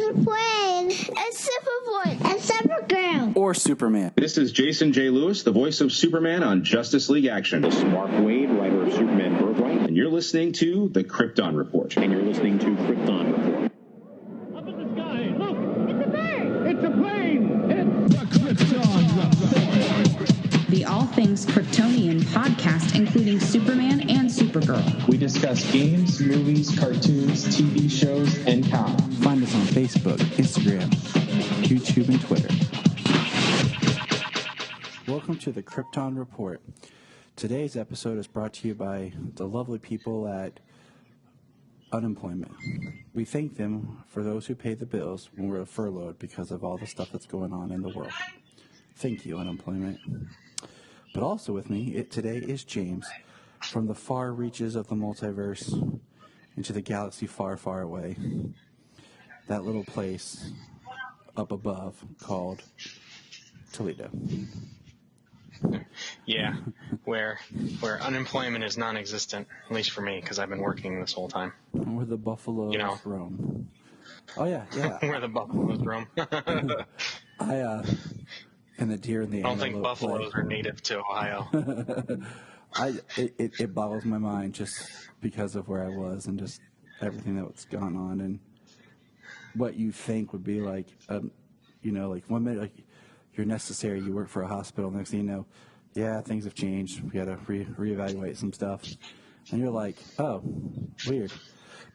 a plane. It's Superboy. And Supergirl. Or Superman. This is Jason J. Lewis, the voice of Superman on Justice League Action. This is Mark Wade, writer of Superman Birthright. And you're listening to The Krypton Report. And you're listening to Krypton Report. Up in the sky, look! It's a bird. It's a plane! It's the Krypton Report! The All Things Kryptonian podcast, including Superman and Supergirl. We discuss games, movies, cartoons, TV shows, and comics. Find us on Facebook, Instagram, YouTube, and Twitter. Welcome to the Krypton Report. Today's episode is brought to you by the lovely people at Unemployment. We thank them for those who pay the bills when we're furloughed because of all the stuff that's going on in the world. Thank you, Unemployment. But also with me today is James from the far reaches of the multiverse into the galaxy far, far away. That little place up above called Toledo. Yeah, where unemployment is non-existent, at least for me, because I've been working this whole time. Where the buffaloes roam. Oh yeah. Where the buffaloes roam. And the deer and the I don't think buffaloes are native to Ohio. It boggles my mind just because of where I was and just everything that's gone on and what you think would be like, like 1 minute, like you're necessary, you work for a hospital, next thing you know, yeah, things have changed, we got to reevaluate some stuff, and you're like, oh, weird.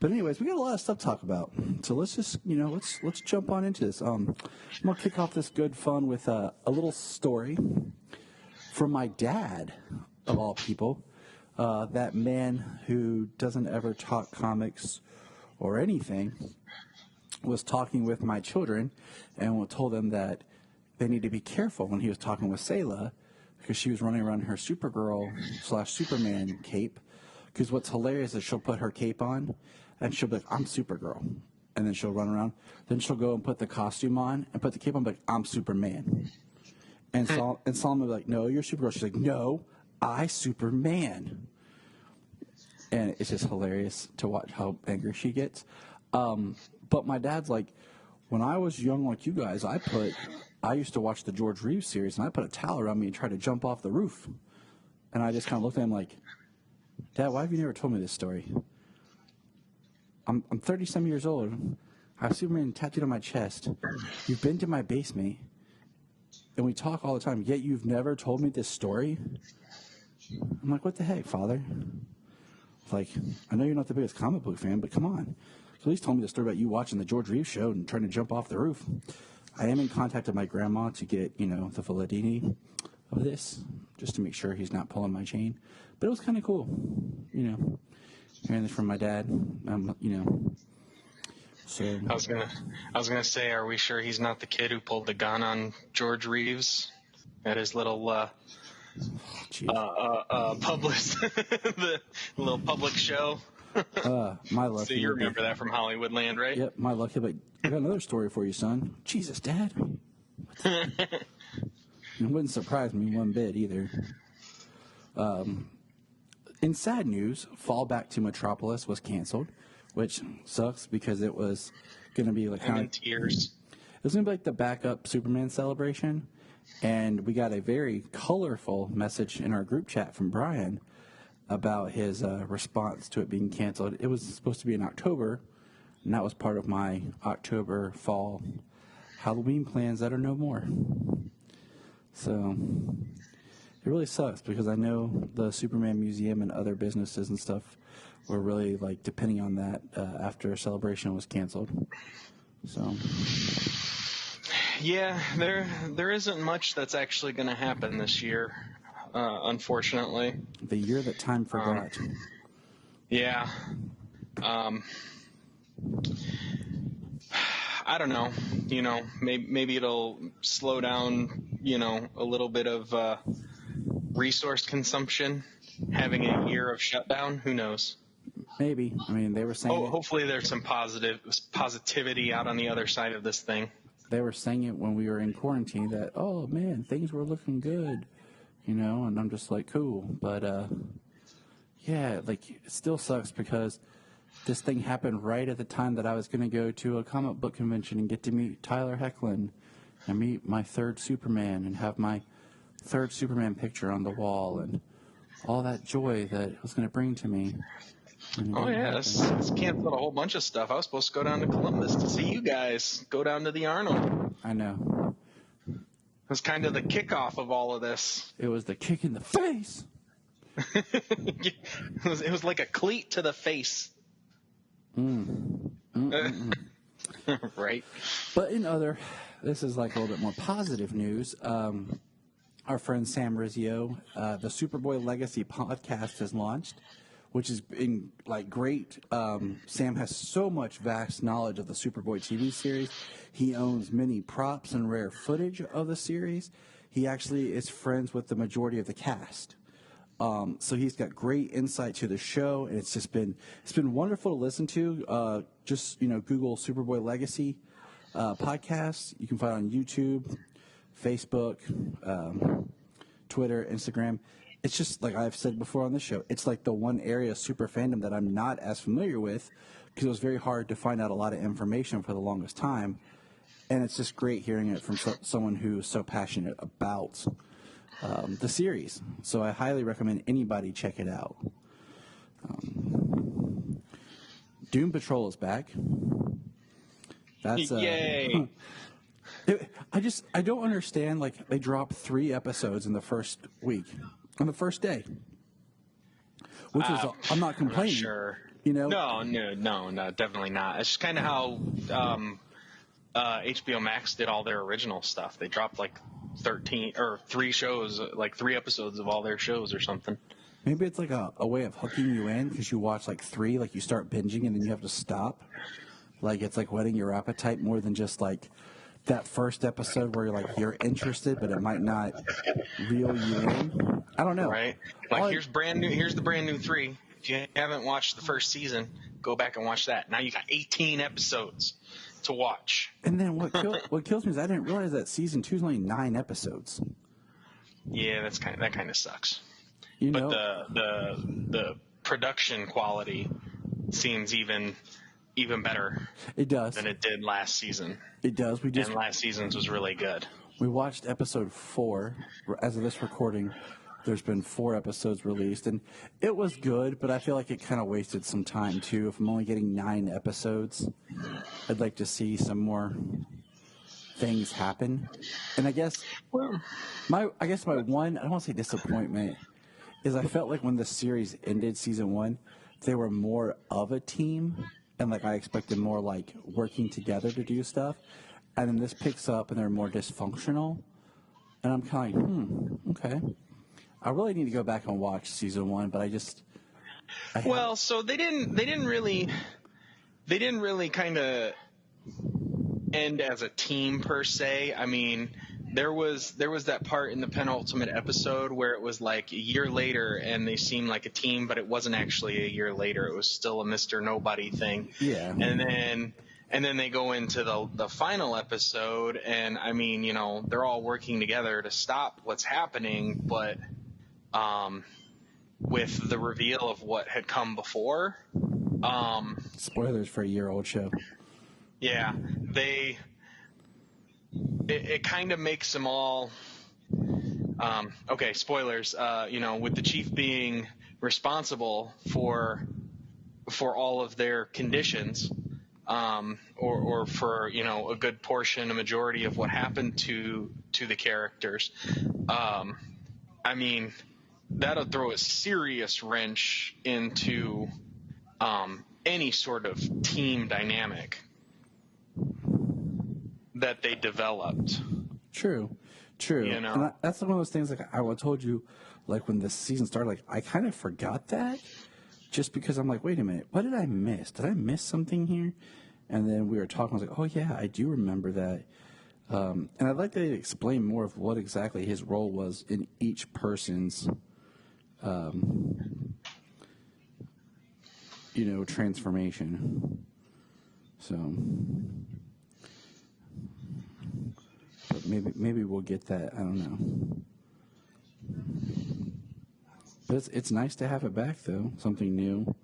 But anyways, we got a lot of stuff to talk about, so let's just, let's jump on into this. I'm gonna kick off this good fun with a little story from my dad, of all people, that man who doesn't ever talk comics or anything, was talking with my children and told them that they need to be careful when he was talking with Selah because she was running around in her Supergirl/Superman cape. Because what's hilarious is she'll put her cape on and she'll be like, I'm Supergirl. And then she'll run around. Then she'll go and put the costume on and put the cape on, like, I'm Superman. And Solomon will be like, no, you're Supergirl. She's like, no, I Superman. And it's just hilarious to watch how angry she gets. But my dad's like, when I was young like you guys, I used to watch the George Reeves series, and I put a towel around me and tried to jump off the roof. And I just kind of looked at him like, Dad, why have you never told me this story? I'm 30-some years old. I have Superman tattooed on my chest. You've been to my basement, and we talk all the time, yet you've never told me this story? I'm like, what the heck, Father? Like, I know you're not the biggest comic book fan, but come on. At least told me the story about you watching the George Reeves show and trying to jump off the roof. I am in contact with my grandma to get, the validity of this, just to make sure he's not pulling my chain. But it was kind of cool, hearing this from my dad. So I was gonna say, are we sure he's not the kid who pulled the gun on George Reeves at his little the little public show? My luck. So you remember that from Hollywoodland, right? Yep, my luck. But I got another story for you, son. Jesus, Dad. It wouldn't surprise me one bit either. In sad news, Fall Back to Metropolis was canceled, which sucks because it was going to be like I'm in tears. It was going to be like the backup Superman celebration, and we got a very colorful message in our group chat from Brian about his response to it being canceled. It was supposed to be in October, and that was part of my October fall Halloween plans that are no more. So it really sucks because I know the Superman Museum and other businesses and stuff were really like depending on that after Celebration was canceled. So yeah, there isn't much that's actually going to happen this year. Unfortunately. The year that time forgot. Yeah. I don't know. Maybe it'll slow down, a little bit of resource consumption, having a year of shutdown. Who knows? Maybe. I mean, they were saying hopefully there's some positivity out on the other side of this thing. They were saying it when we were in quarantine that, oh, man, things were looking good. And I'm just like, cool. But, yeah, like, it still sucks because this thing happened right at the time that I was going to go to a comic book convention and get to meet Tyler Hoechlin and meet my third Superman and have my third Superman picture on the wall and all that joy that it was going to bring to me. Oh, yeah, this canceled a whole bunch of stuff. I was supposed to go down to Columbus to see you guys, go down to the Arnold. I know. It was kind of the kickoff of all of this. It was the kick in the face. It was like a cleat to the face. Right. But this is like a little bit more positive news. Our friend Sam Rizzio, the Superboy Legacy podcast has launched, which has been like great. Sam has so much vast knowledge of the Superboy TV series. He owns many props and rare footage of the series. He actually is friends with the majority of the cast. So he's got great insight to the show, and it's been wonderful to listen to. Just Google Superboy Legacy podcast. You can find it on YouTube, Facebook, Twitter, Instagram. It's just like I've said before on this show. It's like the one area of super fandom that I'm not as familiar with because it was very hard to find out a lot of information for the longest time, and it's just great hearing it from someone who is so passionate about the series. So I highly recommend anybody check it out. Doom Patrol is back. That's yay! I don't understand. Like they dropped 3 episodes in the first week, on the first day, which is I'm not complaining. Not sure. No, definitely not. It's just kind of how HBO Max did all their original stuff. They dropped like 13 or 3 shows, like 3 episodes of all their shows or something. Maybe it's like a way of hooking you in because you watch like 3, like you start binging and then you have to stop. Like it's like whetting your appetite more than just like that first episode where you're interested, but it might not reel you in. I don't know. Right? Like here's the brand new 3. If you haven't watched the first season, go back and watch that. Now you got 18 episodes to watch. And then what kills me is I didn't realize that season 2 is only 9 episodes. Yeah, that kind of sucks. But the production quality seems even better. It does than it did last season. It does. And last season's was really good. We watched episode 4 as of this recording. There's been 4 episodes released, and it was good, but I feel like it kind of wasted some time too. If I'm only getting 9 episodes, I'd like to see some more things happen. And I guess my one, I don't want to say disappointment, is I felt like when the series ended, season 1, they were more of a team, and like I expected more like working together to do stuff. And then this picks up, and they're more dysfunctional, and I'm kind of like, okay. I really need to go back and watch season 1, but so they didn't really kind of end as a team per se. I mean, there was that part in the penultimate episode where it was like a year later and they seemed like a team, but it wasn't actually a year later. It was still a Mr. Nobody thing. Yeah. And then they go into the final episode, and I mean, they're all working together to stop what's happening, but with the reveal of what had come before. Spoilers for a year-old show. Yeah, it kind of makes them all. Okay, spoilers. With the chief being responsible for all of their conditions, or for a good portion, a majority of what happened to the characters. I mean, that'll throw a serious wrench into any sort of team dynamic that they developed. True. And that's one of those things, like I told you, like when the season started, like I kind of forgot that just because I'm like, wait a minute, what did I miss? Did I miss something here? And then we were talking, I was like, oh yeah, I do remember that. And I'd like to explain more of what exactly his role was in each person's, transformation. So, but maybe we'll get that. I don't know. But it's nice to have it back, though. Something new.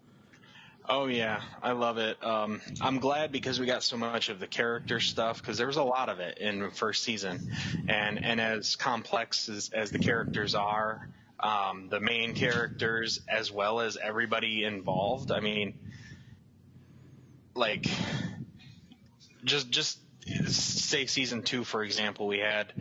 Oh yeah, I love it. I'm glad because we got so much of the character stuff because there was a lot of it in the first season, and as complex as the characters are, the main characters as well as everybody involved. I mean, like just say season 2 for example, we had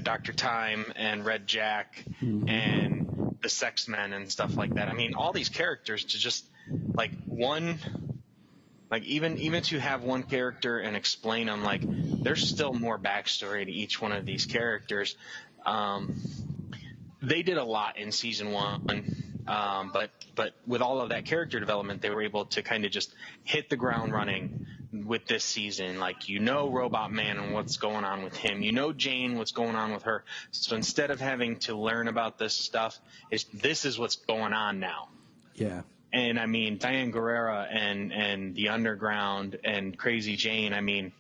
Dr. Time and Red Jack and the Sex Men and stuff like that. I mean, all these characters to just like one, like even to have one character and explain them, like there's still more backstory to each one of these characters. They did a lot in season 1, but with all of that character development, they were able to kind of just hit the ground running with this season. Like, Robot Man and what's going on with him. Jane, what's going on with her. So instead of having to learn about this stuff, this is what's going on now. Yeah. And I mean, Diane Guerrera and the Underground and Crazy Jane, I mean,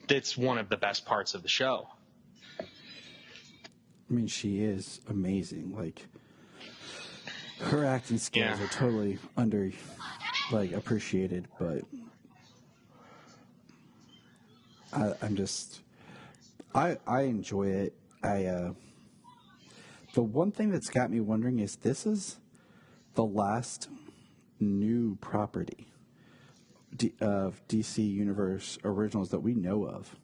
that's one of the best parts of the show. I mean, she is amazing. Like, her acting skills are totally appreciated, but I enjoy it. The one thing that's got me wondering is this is the last new property of DC Universe Originals that we know of.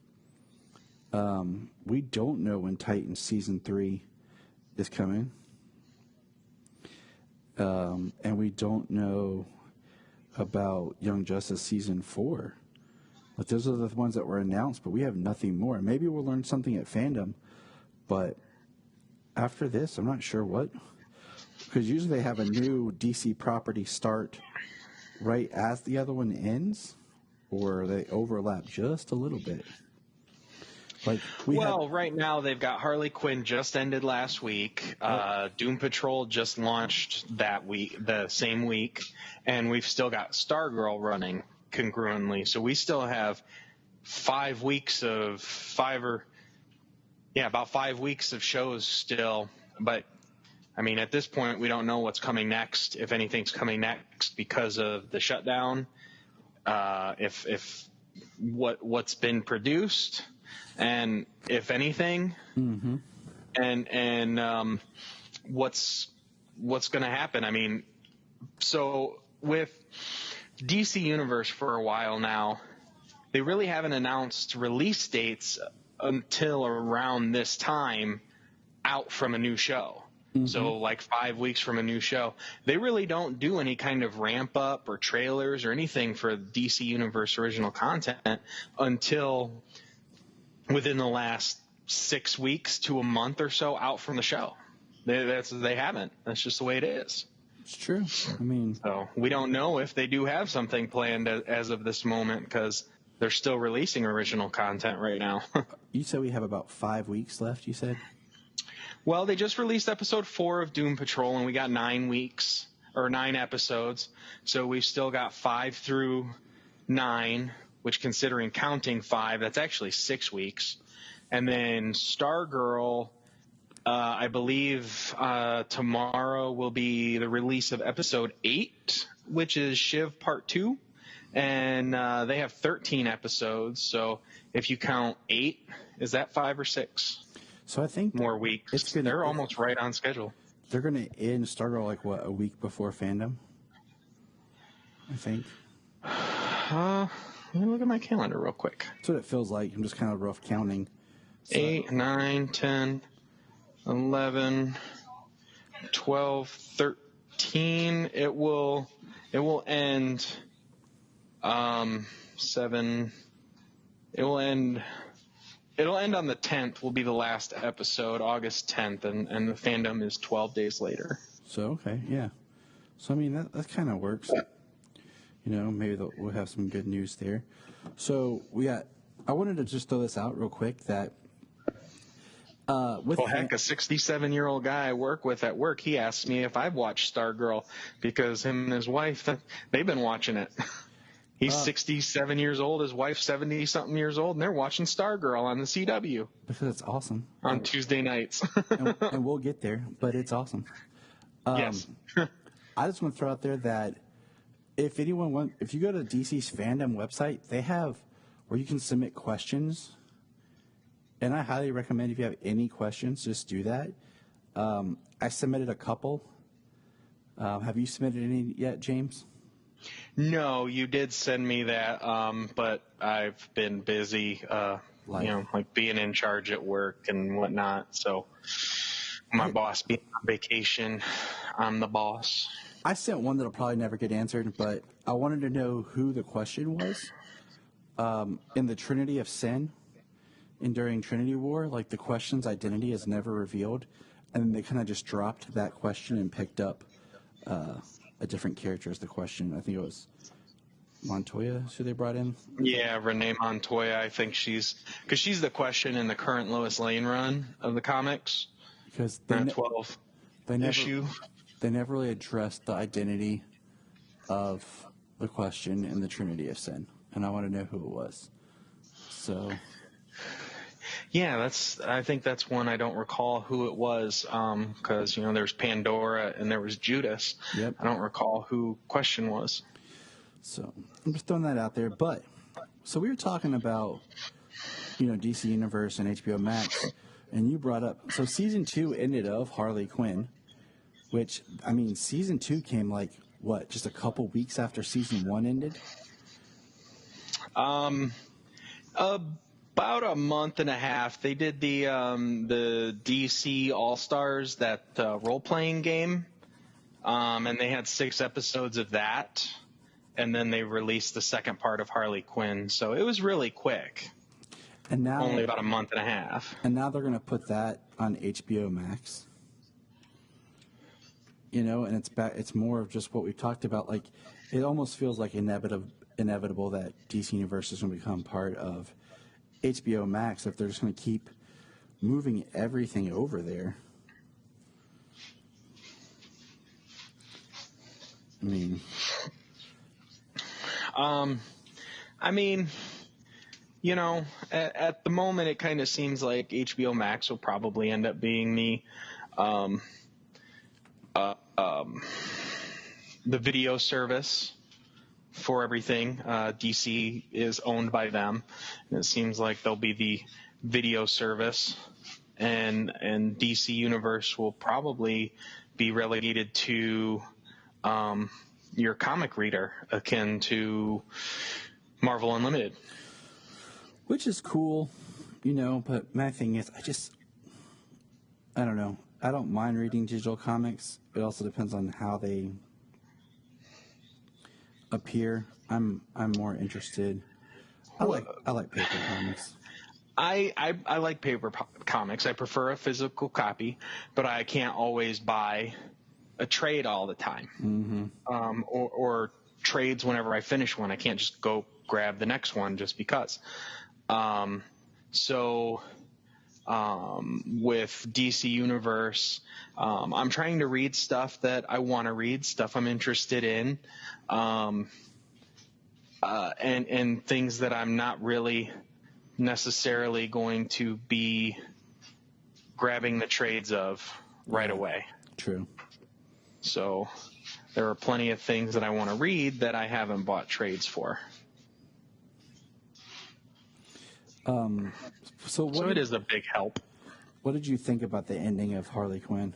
We don't know when Titans Season 3 is coming. And we don't know about Young Justice Season 4. But those are the ones that were announced, but we have nothing more. Maybe we'll learn something at Fandom, but after this, I'm not sure what. Because usually they have a new DC property start right as the other one ends, or they overlap just a little bit. Like right now they've got Harley Quinn just ended last week. Doom Patrol just launched that week, the same week, and we've still got Stargirl running congruently. So we still have 5 weeks of about 5 weeks of shows still. But I mean, at this point, we don't know what's coming next, if anything's coming next because of the shutdown. If what's been produced. And if anything, and what's going to happen? I mean, so with DC Universe for a while now, they really haven't announced release dates until around this time out from a new show. So like 5 weeks from a new show. They really don't do any kind of ramp up or trailers or anything for DC Universe original content until within the last 6 weeks to a month or so out from the show. They haven't. That's just the way it is. It's true. I mean, so we don't know if they do have something planned as of this moment because they're still releasing original content right now. You said we have about 5 weeks left, you said? Well, they just released episode 4 of Doom Patrol, and we got 9 weeks, or 9 episodes. So we've still got 5 through 9, which considering counting 5, that's actually 6 weeks. And then Stargirl, I believe tomorrow will be the release of episode 8, which is Shiv Part 2. And they have 13 episodes. So if you count 8, is that 5 or 6? So I think more weeks. They're almost right on schedule. They're going to end Stargirl a week before Fandom? I think. Let me look at my calendar real quick. That's what it feels like. I'm just kind of rough counting. So. 8, 9, 10, 11, 12, 13. It will end 7. It'll end on the 10th. Will be the last episode, August 10th, and the Fandom is 12 days later. So okay, yeah. So I mean that kind of works. Maybe we'll have some good news there. So I wanted to just throw this out real quick that a 67-year-old guy I work with at work, he asked me if I've watched Stargirl because him and his wife, they've been watching it. He's 67 years old, his wife's 70-something years old, and they're watching Stargirl on the CW. Because it's awesome. On Tuesday nights. and we'll get there, but it's awesome. Yes. I just want to throw out there that if you go to DC's fandom website, they have where you can submit questions. And I highly recommend if you have any questions, just do that. I submitted a couple. Have you submitted any yet, James? No, you did send me that, but I've been busy, like being in charge at work and whatnot. So my boss being on vacation, I'm the boss. I sent one that'll probably never get answered, but I wanted to know who the question was. In the Trinity of Sin, and during Trinity War, like the question's identity is never revealed, and then they kind of just dropped that question and picked up a different character as the question. I think it was Montoya who they brought in. Yeah, Renee Montoya. I think she's the question in the current Lois Lane run of the comics. Because issue. They never really addressed the identity of the question in the Trinity of Sin, and I want to know who it was. So, yeah, I think that's one I don't recall who it was, because there's Pandora and there was Judas. Yep. I don't recall who question was. So I'm just throwing that out there. But so we were talking about DC Universe and HBO Max, and you brought up season 2 ended of Harley Quinn. Which, I mean, season 2 came just a couple weeks after season 1 ended? About a month and a half. They did the DC All-Stars, that role-playing game, and they had 6 episodes of that, and then they released the second part of Harley Quinn. So it was really quick. And now only about a month and a half. And now they're going to put that on HBO Max. And it's more of just what we talked about. Like, it almost feels like inevitable that DC Universe is going to become part of HBO Max if they're just going to keep moving everything over there. At the moment, it kind of seems like HBO Max will probably end up being the video service for everything. DC is owned by them, and it seems like they'll be the video service, and DC Universe will probably be relegated to your comic reader, akin to Marvel Unlimited. Which is cool, but my thing is, I don't know. I don't mind reading digital comics. It also depends on how they appear. I'm more interested. I like paper comics. I like paper comics. I prefer a physical copy, but I can't always buy a trade all the time. Mm-hmm. Or trades whenever I finish one. I can't just go grab the next one just because. With DC Universe, I'm trying to read stuff that I want to read, stuff I'm interested in, and things that I'm not really necessarily going to be grabbing the trades of right away. True. So there are plenty of things that I want to read that I haven't bought trades for. So it is a big help. What did you think about the ending of Harley Quinn?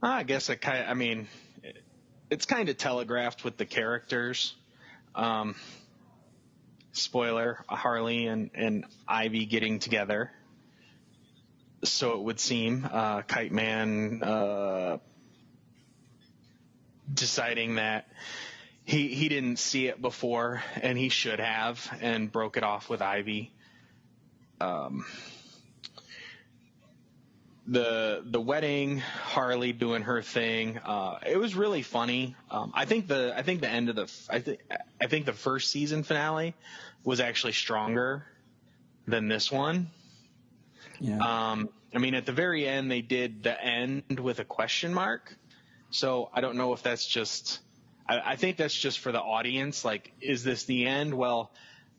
I guess it's kind of telegraphed with the characters. Spoiler, Harley and Ivy getting together. So it would seem, Kite Man, deciding that he didn't see it before and he should have, and broke it off with Ivy. The wedding, Harley doing her thing, it was really funny. I think the end of the first season finale was actually stronger than this one. Yeah. At the very end they did the end with a question mark. So I don't know if that's just – I think that's just for the audience. Like, is this the end? Well,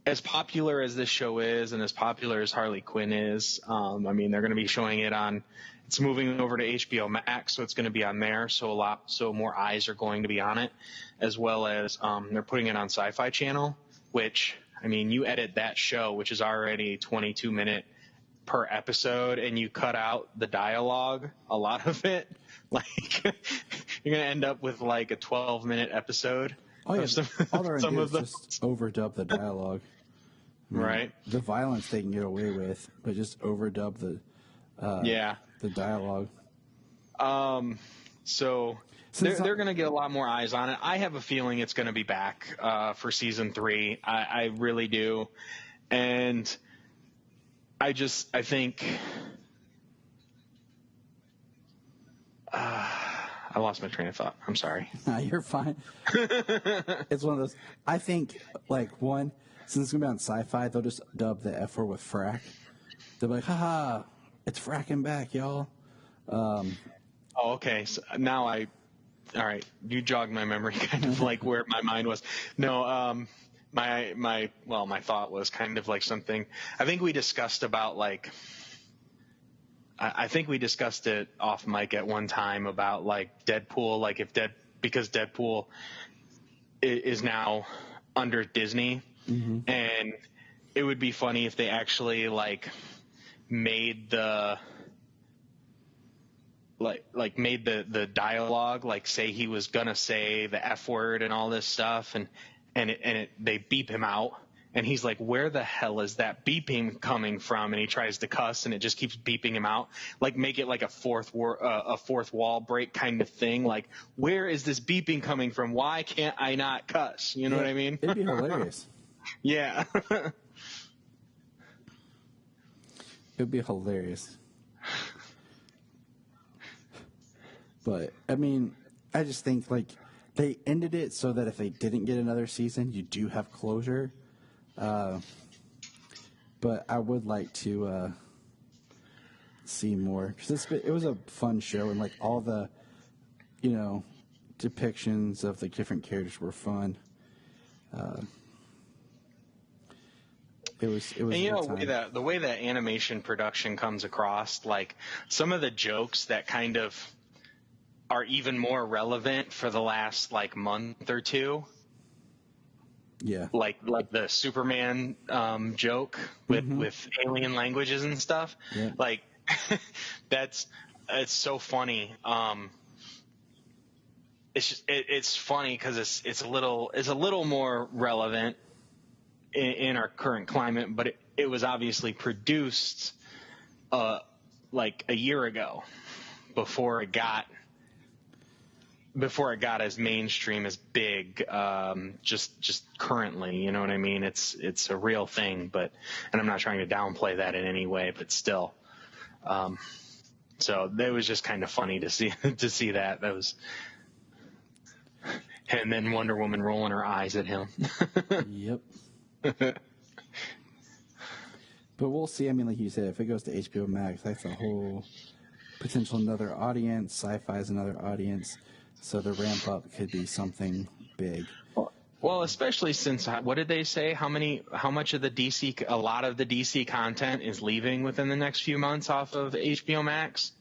as popular as this show is, and as popular as Harley Quinn is, I mean, they're going to be showing it on. It's moving over to HBO Max, so it's going to be on there. So more eyes are going to be on it, as well as they're putting it on Sci-Fi Channel. Which, I mean, you edit that show, which is already 22-minute per episode, and you cut out the dialogue, a lot of it. Like, you're going to end up with like a 12-minute episode. Oh yeah, all they're some gonna of do is just overdub the dialogue. I mean, Right. The violence they can get away with, but just overdub the dialogue. So they're going to get a lot more eyes on it. I have a feeling it's going to be back for season 3. I really do, and I think. I lost my train of thought. I'm sorry. Nah, you're fine. It's one of those. I think, like, since it's going to be on Sci-Fi, they'll just dub the F word with frack. They'll be like, haha, it's fracking back, y'all. Oh, okay. So now all right. You jogged my memory, kind of like where my mind was. No, my thought was kind of like something. I think we discussed about like. I think we discussed it off mic at one time about like Deadpool, like because Deadpool is now under Disney, and it would be funny if they actually like made the dialogue, like say he was gonna say the F word and all this stuff, and they beep him out. And he's like, where the hell is that beeping coming from? And he tries to cuss, and it just keeps beeping him out. Like, make it like a fourth wall break kind of thing. Like, where is this beeping coming from? Why can't I not cuss? You know what I mean? It'd be hilarious. Yeah. It'd be hilarious. But, I mean, I just think, like, they ended it so that if they didn't get another season, you do have closure. But I would like to see more, because it was a fun show, and like all the, depictions of the different characters were fun. It was. And the way that animation production comes across, like some of the jokes that kind of are even more relevant for the last like month or two. Yeah. Like the Superman joke with alien languages and stuff. Yeah. Like it's so funny. It's funny because it's a little more relevant in our current climate, but it was obviously produced like a year ago before it got as mainstream as big, just currently, you know what I mean? It's a real thing, and I'm not trying to downplay that in any way, but still. So it was just kind of funny to see that. That was, and then Wonder Woman rolling her eyes at him. Yep. But we'll see. I mean, like you said, if it goes to HBO Max, that's a whole potential another audience. Sci-Fi is another audience. So the ramp up could be something big. Well, especially since, what did they say? How much of a lot of the DC content is leaving within the next few months off of HBO Max?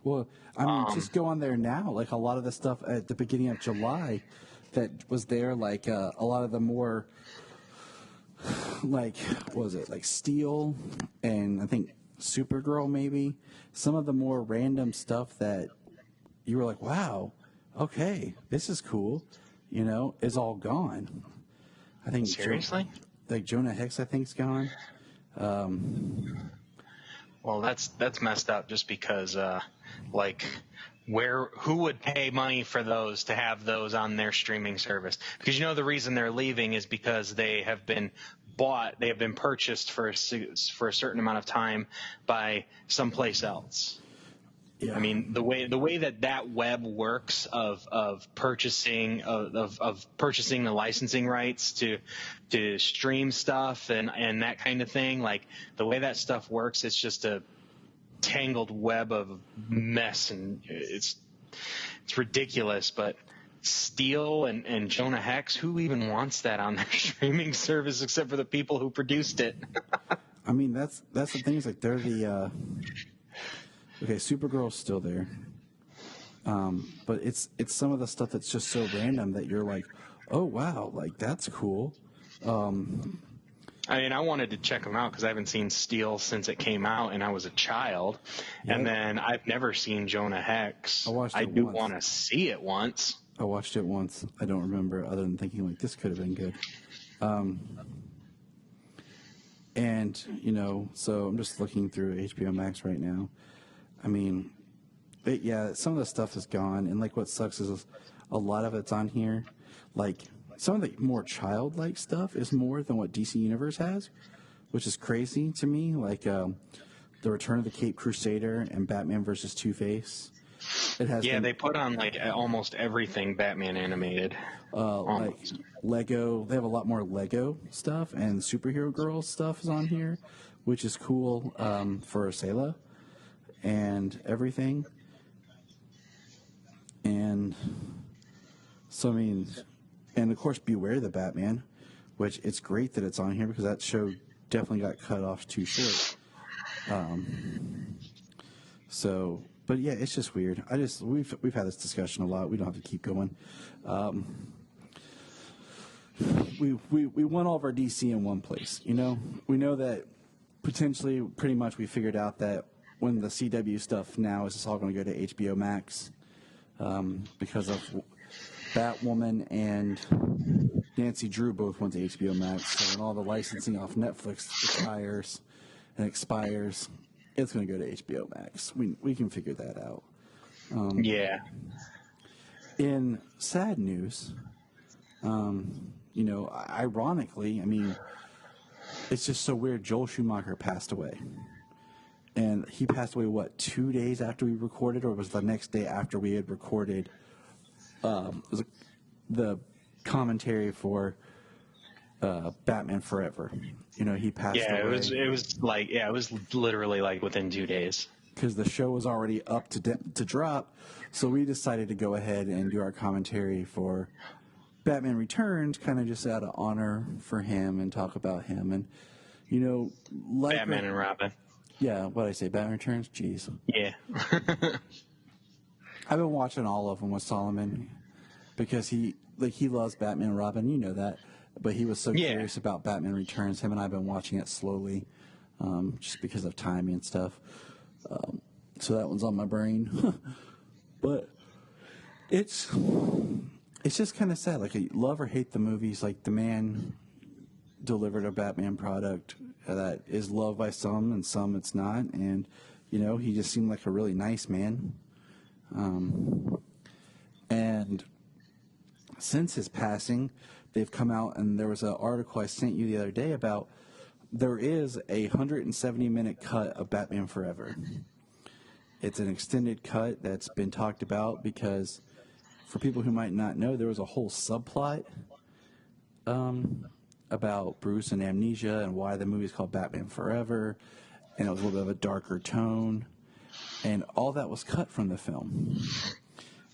Well, I mean, just go on there now. Like a lot of the stuff at the beginning of July that was there, like a lot of the more, like, what was it, like Steel and I think Supergirl maybe. Some of the more random stuff that you were like, wow, okay, this is cool, is all gone. I think seriously, Jonah Hex, I think, is gone. Well, that's messed up. Just because, who would pay money for those to have those on their streaming service? Because the reason they're leaving is because they have been purchased for a certain amount of time by someplace else. Yeah. I mean, the way that web works of purchasing purchasing the licensing rights to stream stuff and that kind of thing, like the way that stuff works, it's just a tangled web of mess, and it's ridiculous. But Steele and Jonah Hex, who even wants that on their streaming service except for the people who produced it? I mean, that's the thing. Is like they're the okay. Supergirl's still there, but it's some of the stuff that's just so random that you're like, oh wow, like that's cool. I mean, I wanted to check them out because I haven't seen Steel since it came out, and I was a child. Yep. And then I've never seen Jonah Hex. I watched it I do once. want to see it once. I watched it once. I don't remember other than thinking like this could have been good. And so I'm just looking through HBO Max right now. I mean, some of the stuff is gone, and like what sucks is a lot of it's on here. Like some of the more childlike stuff is more than what DC Universe has, which is crazy to me. Like the Return of the Caped Crusader and Batman versus Two-Face. It has they put on like almost everything Batman animated. Like Lego, they have a lot more Lego stuff, and Superhero Girl stuff is on here, which is cool for Sailor and everything. And so, I mean, and of course, Beware the Batman, which it's great that it's on here because that show definitely got cut off too short. So, but yeah, it's just weird. We've had this discussion a lot. We don't have to keep going. We want all of our DC in one place. We know that potentially, pretty much, we figured out that when the CW stuff now is just all going to go to HBO Max because of Batwoman and Nancy Drew both went to HBO Max. So when all the licensing off Netflix expires, it's going to go to HBO Max. We can figure that out. Yeah. In sad news, ironically, I mean, it's just so weird. Joel Schumacher passed away. And he passed away, 2 days after we recorded, or was the next day after we had recorded the commentary for Batman Forever. He passed away. It was literally like within 2 days. Because the show was already up to drop, so we decided to go ahead and do our commentary for Batman Returns, kind of just out of honor for him and talk about him. And, like Batman and Robin. Yeah, what'd I say? Batman Returns? Jeez. Yeah. I've been watching all of them with Solomon because he loves Batman and Robin. You know that. But he was so curious about Batman Returns. Him and I have been watching it slowly just because of timing and stuff. So that one's on my brain. But it's just kind of sad. Like, I love or hate the movies. Like, the man delivered a Batman product that is loved by some and some it's not. And, he just seemed like a really nice man. And since his passing, they've come out, and there was an article I sent you the other day about there is a 170-minute cut of Batman Forever. It's an extended cut that's been talked about because, for people who might not know, there was a whole subplot about Bruce and amnesia and why the movie is called Batman Forever, and it was a little bit of a darker tone, and all that was cut from the film.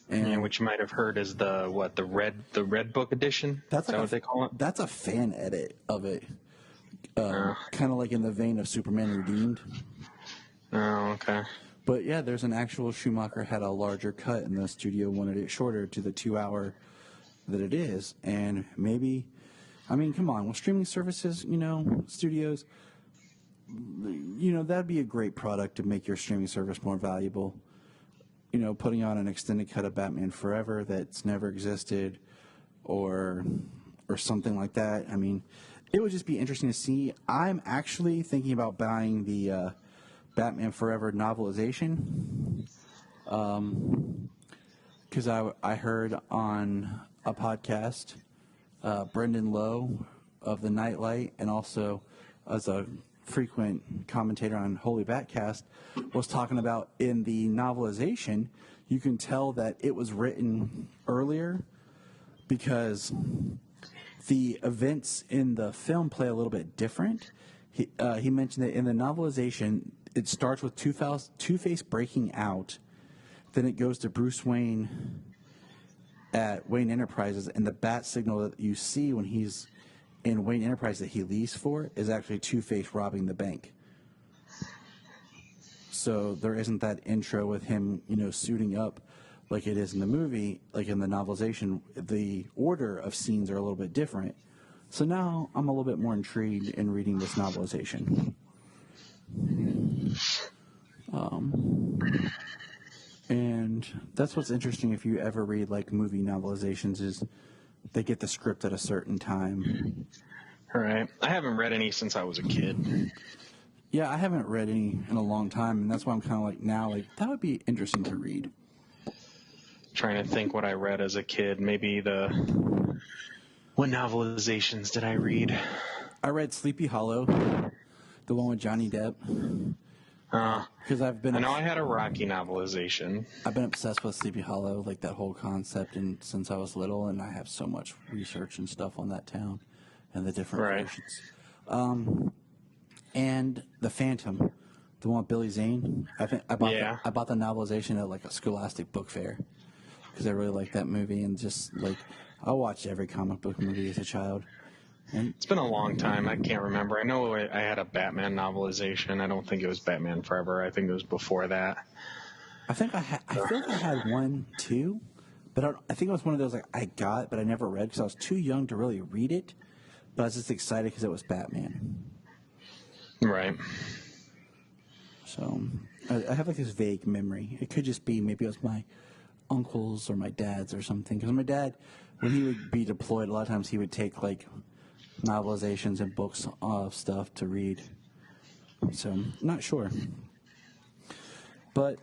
And which you might have heard is the Red Book edition. That's is that what they call it? That's a fan edit of it, kind of like in the vein of Superman Redeemed. Oh, okay. But yeah, there's an actual Schumacher had a larger cut, and the studio wanted it shorter to the 2 hour that it is. And maybe, I mean, come on, with streaming services, studios, that'd be a great product to make your streaming service more valuable. Putting on an extended cut of Batman Forever that's never existed, or something like that. I mean, it would just be interesting to see. I'm actually thinking about buying the Batman Forever novelization, because I heard on a podcast, Brendan Lowe of the Nightlight, and also as a frequent commentator on Holy Batcast, was talking about in the novelization, you can tell that it was written earlier because the events in the film play a little bit different. He mentioned that in the novelization, it starts with Two-Face breaking out, then it goes to Bruce Wayne at Wayne Enterprises, and the bat signal that you see when he's in Wayne Enterprise that he leaves for is actually Two-Face robbing the bank. So there isn't that intro with him, suiting up like it is in the movie, like in the novelization. The order of scenes are a little bit different. So now I'm a little bit more intrigued in reading this novelization. And that's what's interesting if you ever read like movie novelizations is they get the script at a certain time. Right. I haven't read any since I was a kid. Yeah, I haven't read any in a long time, and that's why I'm kind of like now, like, that would be interesting to read. Trying to think what I read as a kid. Maybe what novelizations did I read? I read Sleepy Hollow, the one with Johnny Depp. Because I know I had a Rocky novelization. I've been obsessed with Sleepy Hollow, like that whole concept, and since I was little, and I have so much research and stuff on that town and the different versions. And The Phantom, the one with Billy Zane. I bought the novelization at like a Scholastic book fair because I really liked that movie, and just like I watched every comic book movie as a child. And it's been a long time. I can't remember. I know I had a Batman novelization. I don't think it was Batman Forever. I think it was before that. I feel like I had one too, but I think it was one of those like I got but I never read because I was too young to really read it. But I was just excited because it was Batman. Right. So I have like this vague memory. It could just be maybe it was my uncles or my dad's or something. Because my dad, when he would be deployed, a lot of times he would take like novelizations and books of stuff to read. So not sure. But,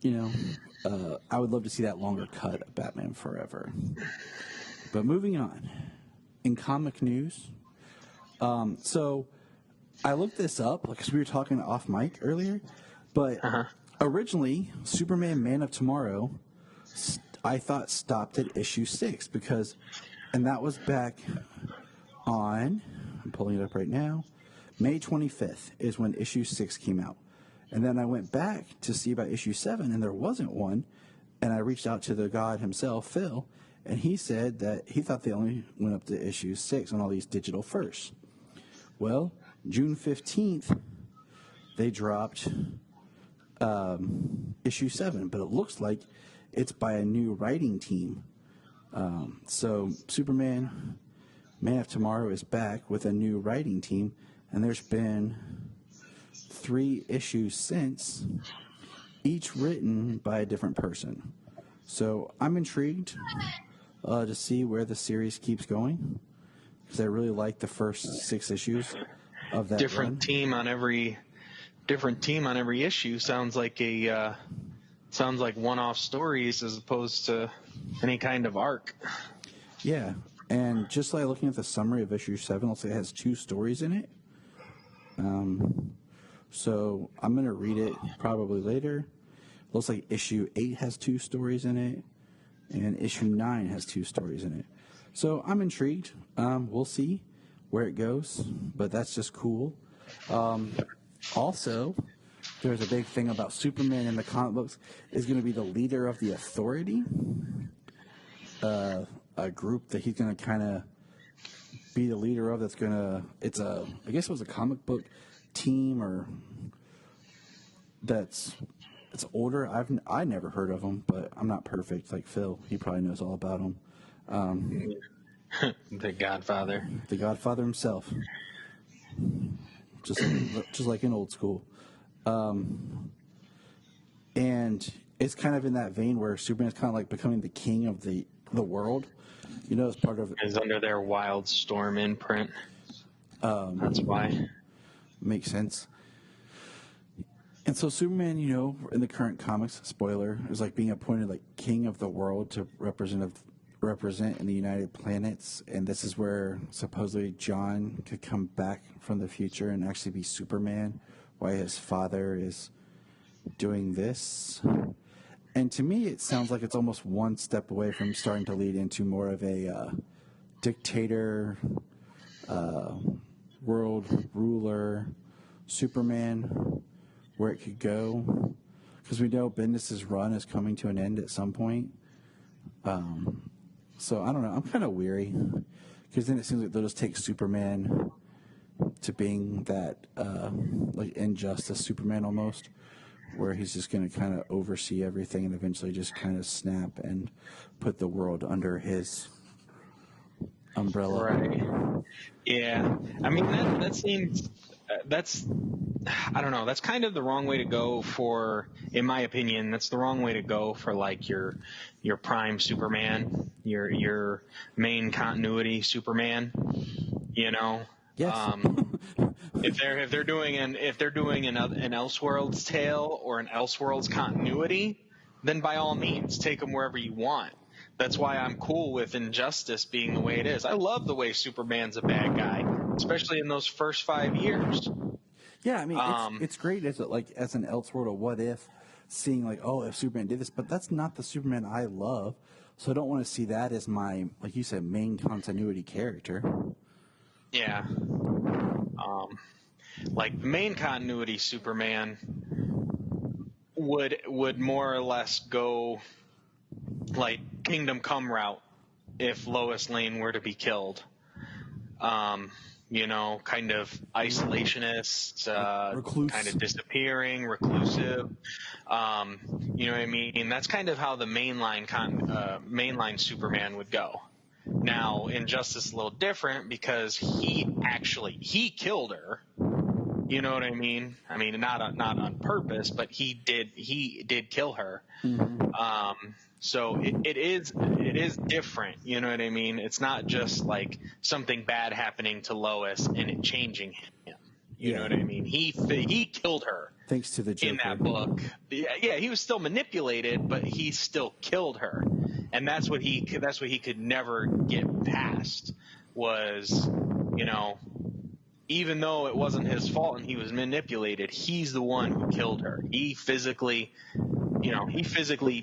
I would love to see that longer cut of Batman Forever. But moving on. In comic news, so I looked this up because we were talking off mic earlier, but originally Superman Man of Tomorrow I thought stopped at issue 6 and that was back on, I'm pulling it up right now, May 25th is when issue 6 came out. And then I went back to see about issue 7 and there wasn't one, and I reached out to the god himself, Phil, and he said that he thought they only went up to issue 6 on all these digital firsts. Well, June 15th, they dropped issue 7, but it looks like it's by a new writing team. So Superman, Man of Tomorrow is back with a new writing team, and there's been 3 issues since, each written by a different person. So I'm intrigued to see where the series keeps going, because I really like the first 6 issues of that different team on every issue. Sounds like one-off stories as opposed to any kind of arc. Yeah, and just like looking at the summary of issue 7, looks like it has 2 stories in it. So I'm going to read it probably later. Looks like issue 8 has 2 stories in it, and issue 9 has 2 stories in it. So I'm intrigued. We'll see where it goes, but that's just cool. Also, there's a big thing about Superman in the comic books is going to be the leader of the Authority, a group that he's going to kind of be the leader of. That's going to, I guess it was a comic book team it's older. I never heard of them, but I'm not perfect like Phil. He probably knows all about them. The Godfather. The Godfather himself. Just like in old school. And it's kind of in that vein where Superman's kind of like becoming the king of the world. As part of... Is under their Wildstorm imprint. That's why. Makes sense. And so Superman, in the current comics, spoiler, is like being appointed like king of the world to represent in the United Planets, and this is where supposedly John could come back from the future and actually be Superman, why his father is doing this. And to me, it sounds like it's almost one step away from starting to lead into more of a dictator, world ruler, Superman, where it could go. Because we know Bendis' run is coming to an end at some point. So I don't know. I'm kind of weary because then it seems like they'll just take Superman to being that like Injustice Superman almost, where he's just going to kind of oversee everything and eventually just kind of snap and put the world under his umbrella. Right. Yeah. I mean, that seems, that's, I don't know, that's kind of the wrong way to go for, in my opinion, that's the wrong way to go for like your prime Superman, your main continuity Superman, you know? Yes. If they're doing an Elseworlds tale or an Elseworlds continuity, then by all means take them wherever you want. That's why I'm cool with Injustice being the way it is. I love the way Superman's a bad guy, especially in those first 5 years. Yeah, I mean, it's great as an Elseworld or what if, seeing like, oh, if Superman did this, but that's not the Superman I love, so I don't want to see that as my, like you said, main continuity character. Yeah. Like the main continuity Superman would more or less go like Kingdom Come route if Lois Lane were to be killed. You know, kind of isolationist, kind of disappearing, reclusive. You know what I mean? That's kind of how the mainline Superman would go. Now, Injustice is a little different because he killed her. You know what I mean? I mean, not on purpose, but he did kill her. Mm-hmm. So it is different. You know what I mean? It's not just like something bad happening to Lois and it changing him. You know what I mean? He killed her. Thanks to the Joker. In that book. Yeah, he was still manipulated, but he still killed her. And that's what he could never get past was, you know, even though it wasn't his fault and he was manipulated, he's the one who killed her. He physically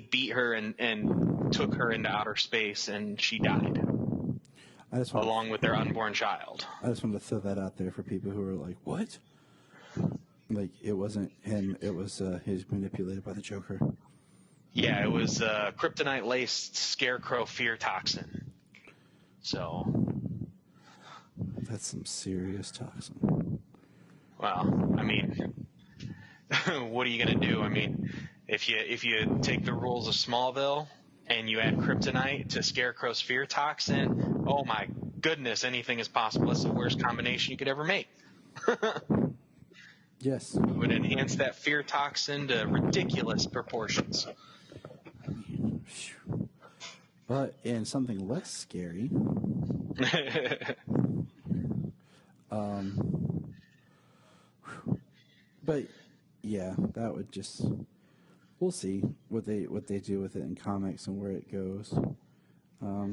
beat her and took her into outer space and she died. Along with their unborn child. I just wanted to throw that out there for people who are like, what? Like, it wasn't him, it was he's manipulated by the Joker. Yeah, it was kryptonite-laced scarecrow fear toxin. So... That's some serious toxin. Well, I mean, what are you going to do? I mean, if you take the rules of Smallville and you add kryptonite to Scarecrow's fear toxin, oh my goodness, anything is possible. It's the worst combination you could ever make. Yes. It would enhance that fear toxin to ridiculous proportions. But in something less scary... but yeah, that would just, we'll see what they do with it in comics and where it goes. I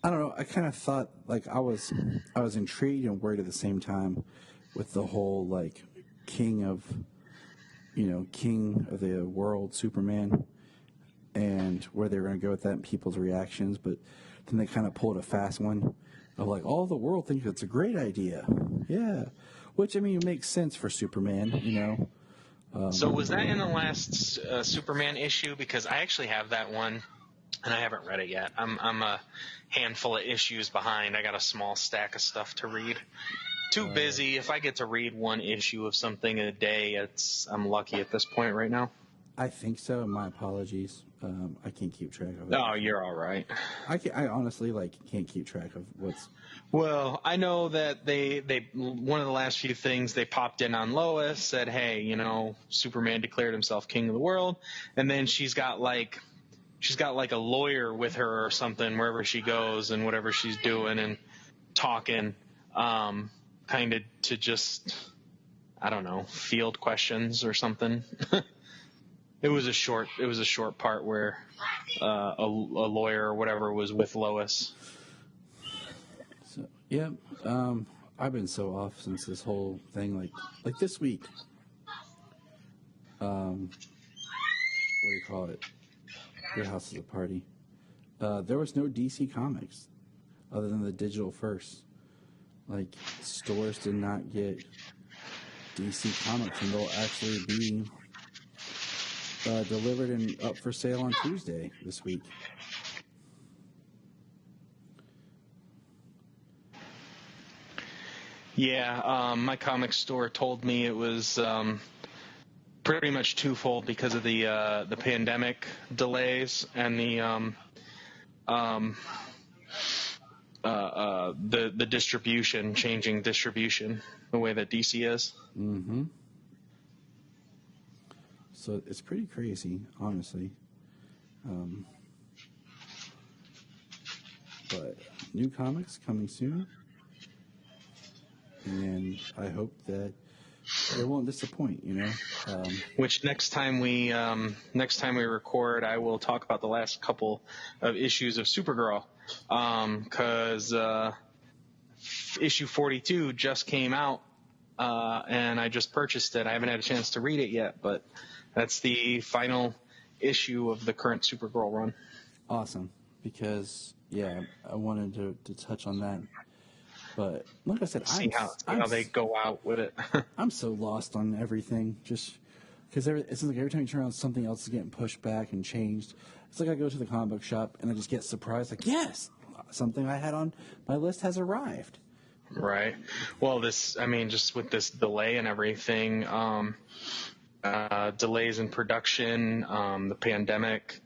don't know. I kind of thought like I was intrigued and worried at the same time with the whole like king of the world Superman. And where they were going to go with that and people's reactions, but then they kind of pulled a fast one of like, all the world thinks it's a great idea. Yeah. Which, I mean, makes sense for Superman, you know. So was that in the last Superman issue? Because I actually have that one, and I haven't read it yet. I'm a handful of issues behind. I got a small stack of stuff to read. Too busy. If I get to read one issue of something a day, I'm lucky at this point right now. I think so. My apologies. I can't keep track of it. Oh, you're all right. I honestly can't keep track of what's. Well, I know that they one of the last few things they popped in on Lois said, hey, you know, Superman declared himself king of the world, and then she's got like a lawyer with her or something wherever she goes and whatever she's doing and talking, kind of to just, I don't know, field questions or something. It was a short part where a lawyer or whatever was with Lois. So yeah, I've been so off since this whole thing. Like this week. What do you call it? Your house is a party. There was no DC Comics other than the digital first. Like stores did not get DC Comics, and they'll actually be delivered and up for sale on Tuesday this week. Yeah, my comic store told me it was pretty much twofold because of the pandemic delays and the distribution, changing distribution, the way that DC is. Mm-hmm. So it's pretty crazy, honestly. But new comics coming soon. And I hope that it won't disappoint, you know. Which next time we record, I will talk about the last couple of issues of Supergirl, because issue 42 just came out, and I just purchased it. I haven't had a chance to read it yet, but that's the final issue of the current Supergirl run. Awesome, because I wanted to touch on that. But like I said, See how they go out with it. I'm so lost on everything, just because it seems like every time you turn around, something else is getting pushed back and changed. It's like I go to the comic book shop and I just get surprised, like, yes, something I had on my list has arrived. Right. Well, just with this delay and everything, delays in production, the pandemic,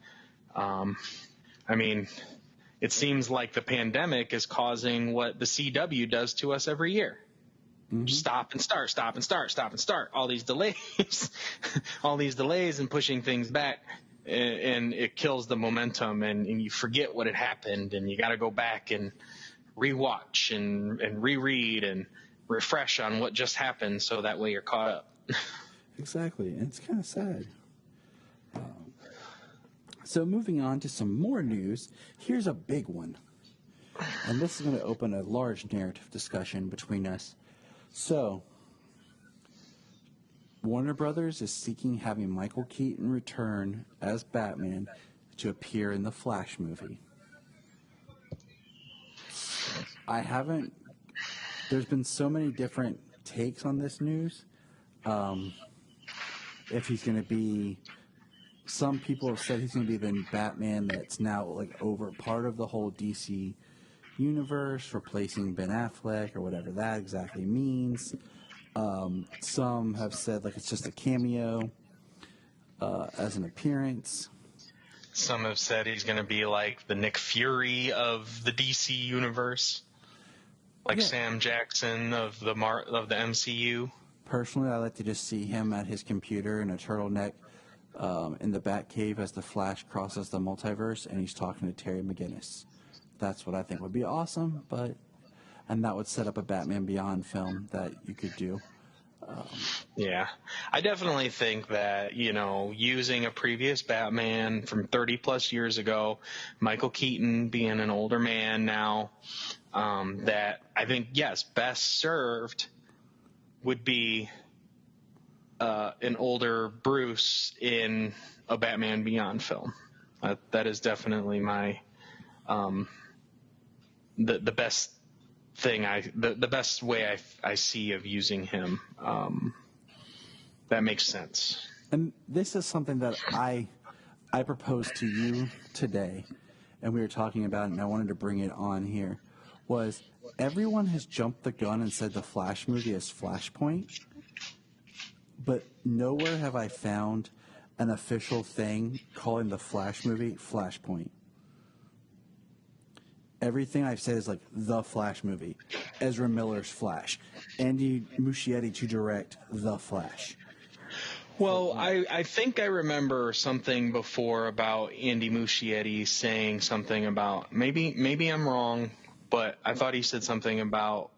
it seems like the pandemic is causing what the CW does to us every year. Mm-hmm. Stop and start, stop and start, stop and start. All these delays, and pushing things back, and it kills the momentum, and you forget what had happened, and you got to go back and rewatch and reread and refresh on what just happened, so that way you're caught up. Exactly, and it's kind of sad. So moving on to some more news, here's a big one. And this is going to open a large narrative discussion between us. So, Warner Brothers is seeking having Michael Keaton return as Batman to appear in the Flash movie. There's been so many different takes on this news. If he's going to be... Some people have said he's going to be the Batman that's now like over part of the whole DC universe, replacing Ben Affleck or whatever that exactly means. Some have said like it's just a cameo as an appearance. Some have said he's going to be like the Nick Fury of the DC universe, like Sam Jackson of the MCU. Personally, I like to just see him at his computer in a turtleneck. In the Batcave as the Flash crosses the multiverse and he's talking to Terry McGinnis. That's what I think would be awesome, and that would set up a Batman Beyond film that you could do. I definitely think that, using a previous Batman from 30 plus years ago, Michael Keaton being an older man now, that I think, yes, best served would be an older Bruce in a Batman Beyond film. That is definitely my the best thing the best way I see of using him. That makes sense. And this is something that I proposed to you today, and we were talking about it, and I wanted to bring it on here. Was everyone has jumped the gun and said the Flash movie is Flashpoint? But nowhere have I found an official thing calling the Flash movie Flashpoint. Everything I've said is like the Flash movie, Ezra Miller's Flash, Andy Muschietti to direct the Flash. Well, I think I remember something before about Andy Muschietti saying something about, maybe I'm wrong, but I thought he said something about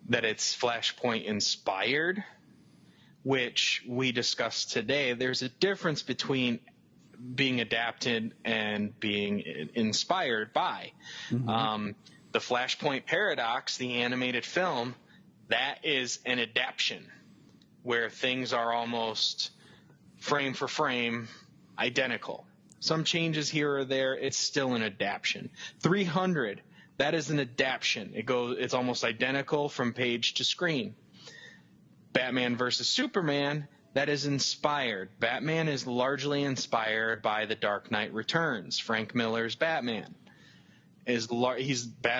that it's Flashpoint inspired, which we discussed today. There's a difference between being adapted and being inspired by. Mm-hmm. The Flashpoint Paradox, the animated film, that is an adaptation where things are almost frame for frame identical. Some changes here or there, it's still an adaptation. 300, that is an adaptation. It's almost identical from page to screen. Batman versus Superman, that is inspired. Batman is largely inspired by The Dark Knight Returns. Frank Miller's Batman Ben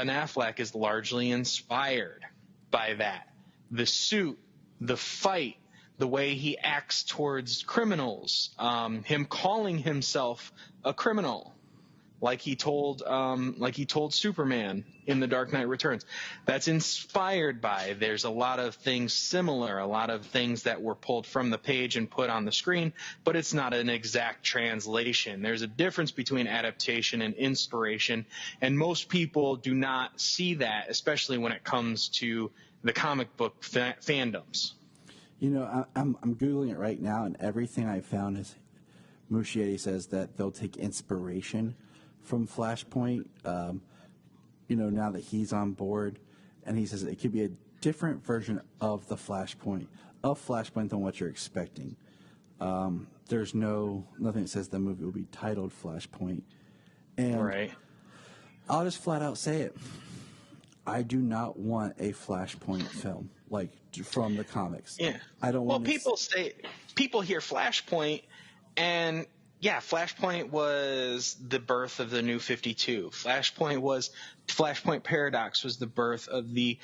Affleck is largely inspired by that. The suit, the fight, the way he acts towards criminals, him calling himself a criminal, like he told Superman in The Dark Knight Returns. That's inspired by. There's a lot of things similar, a lot of things that were pulled from the page and put on the screen, but it's not an exact translation. There's a difference between adaptation and inspiration, and most people do not see that, especially when it comes to the comic book fandoms. You know, I'm Googling it right now, and everything I found is Muschietti says that they'll take inspiration from Flashpoint, you know, now that he's on board, and he says it could be a different version of the Flashpoint than what you're expecting. There's nothing that says the movie will be titled Flashpoint. And Right. I'll just flat out say it. I do not want a Flashpoint film, like, from the comics. Yeah. I don't want people hear Flashpoint, and yeah, Flashpoint was the birth of the New 52. Flashpoint Paradox was the birth of the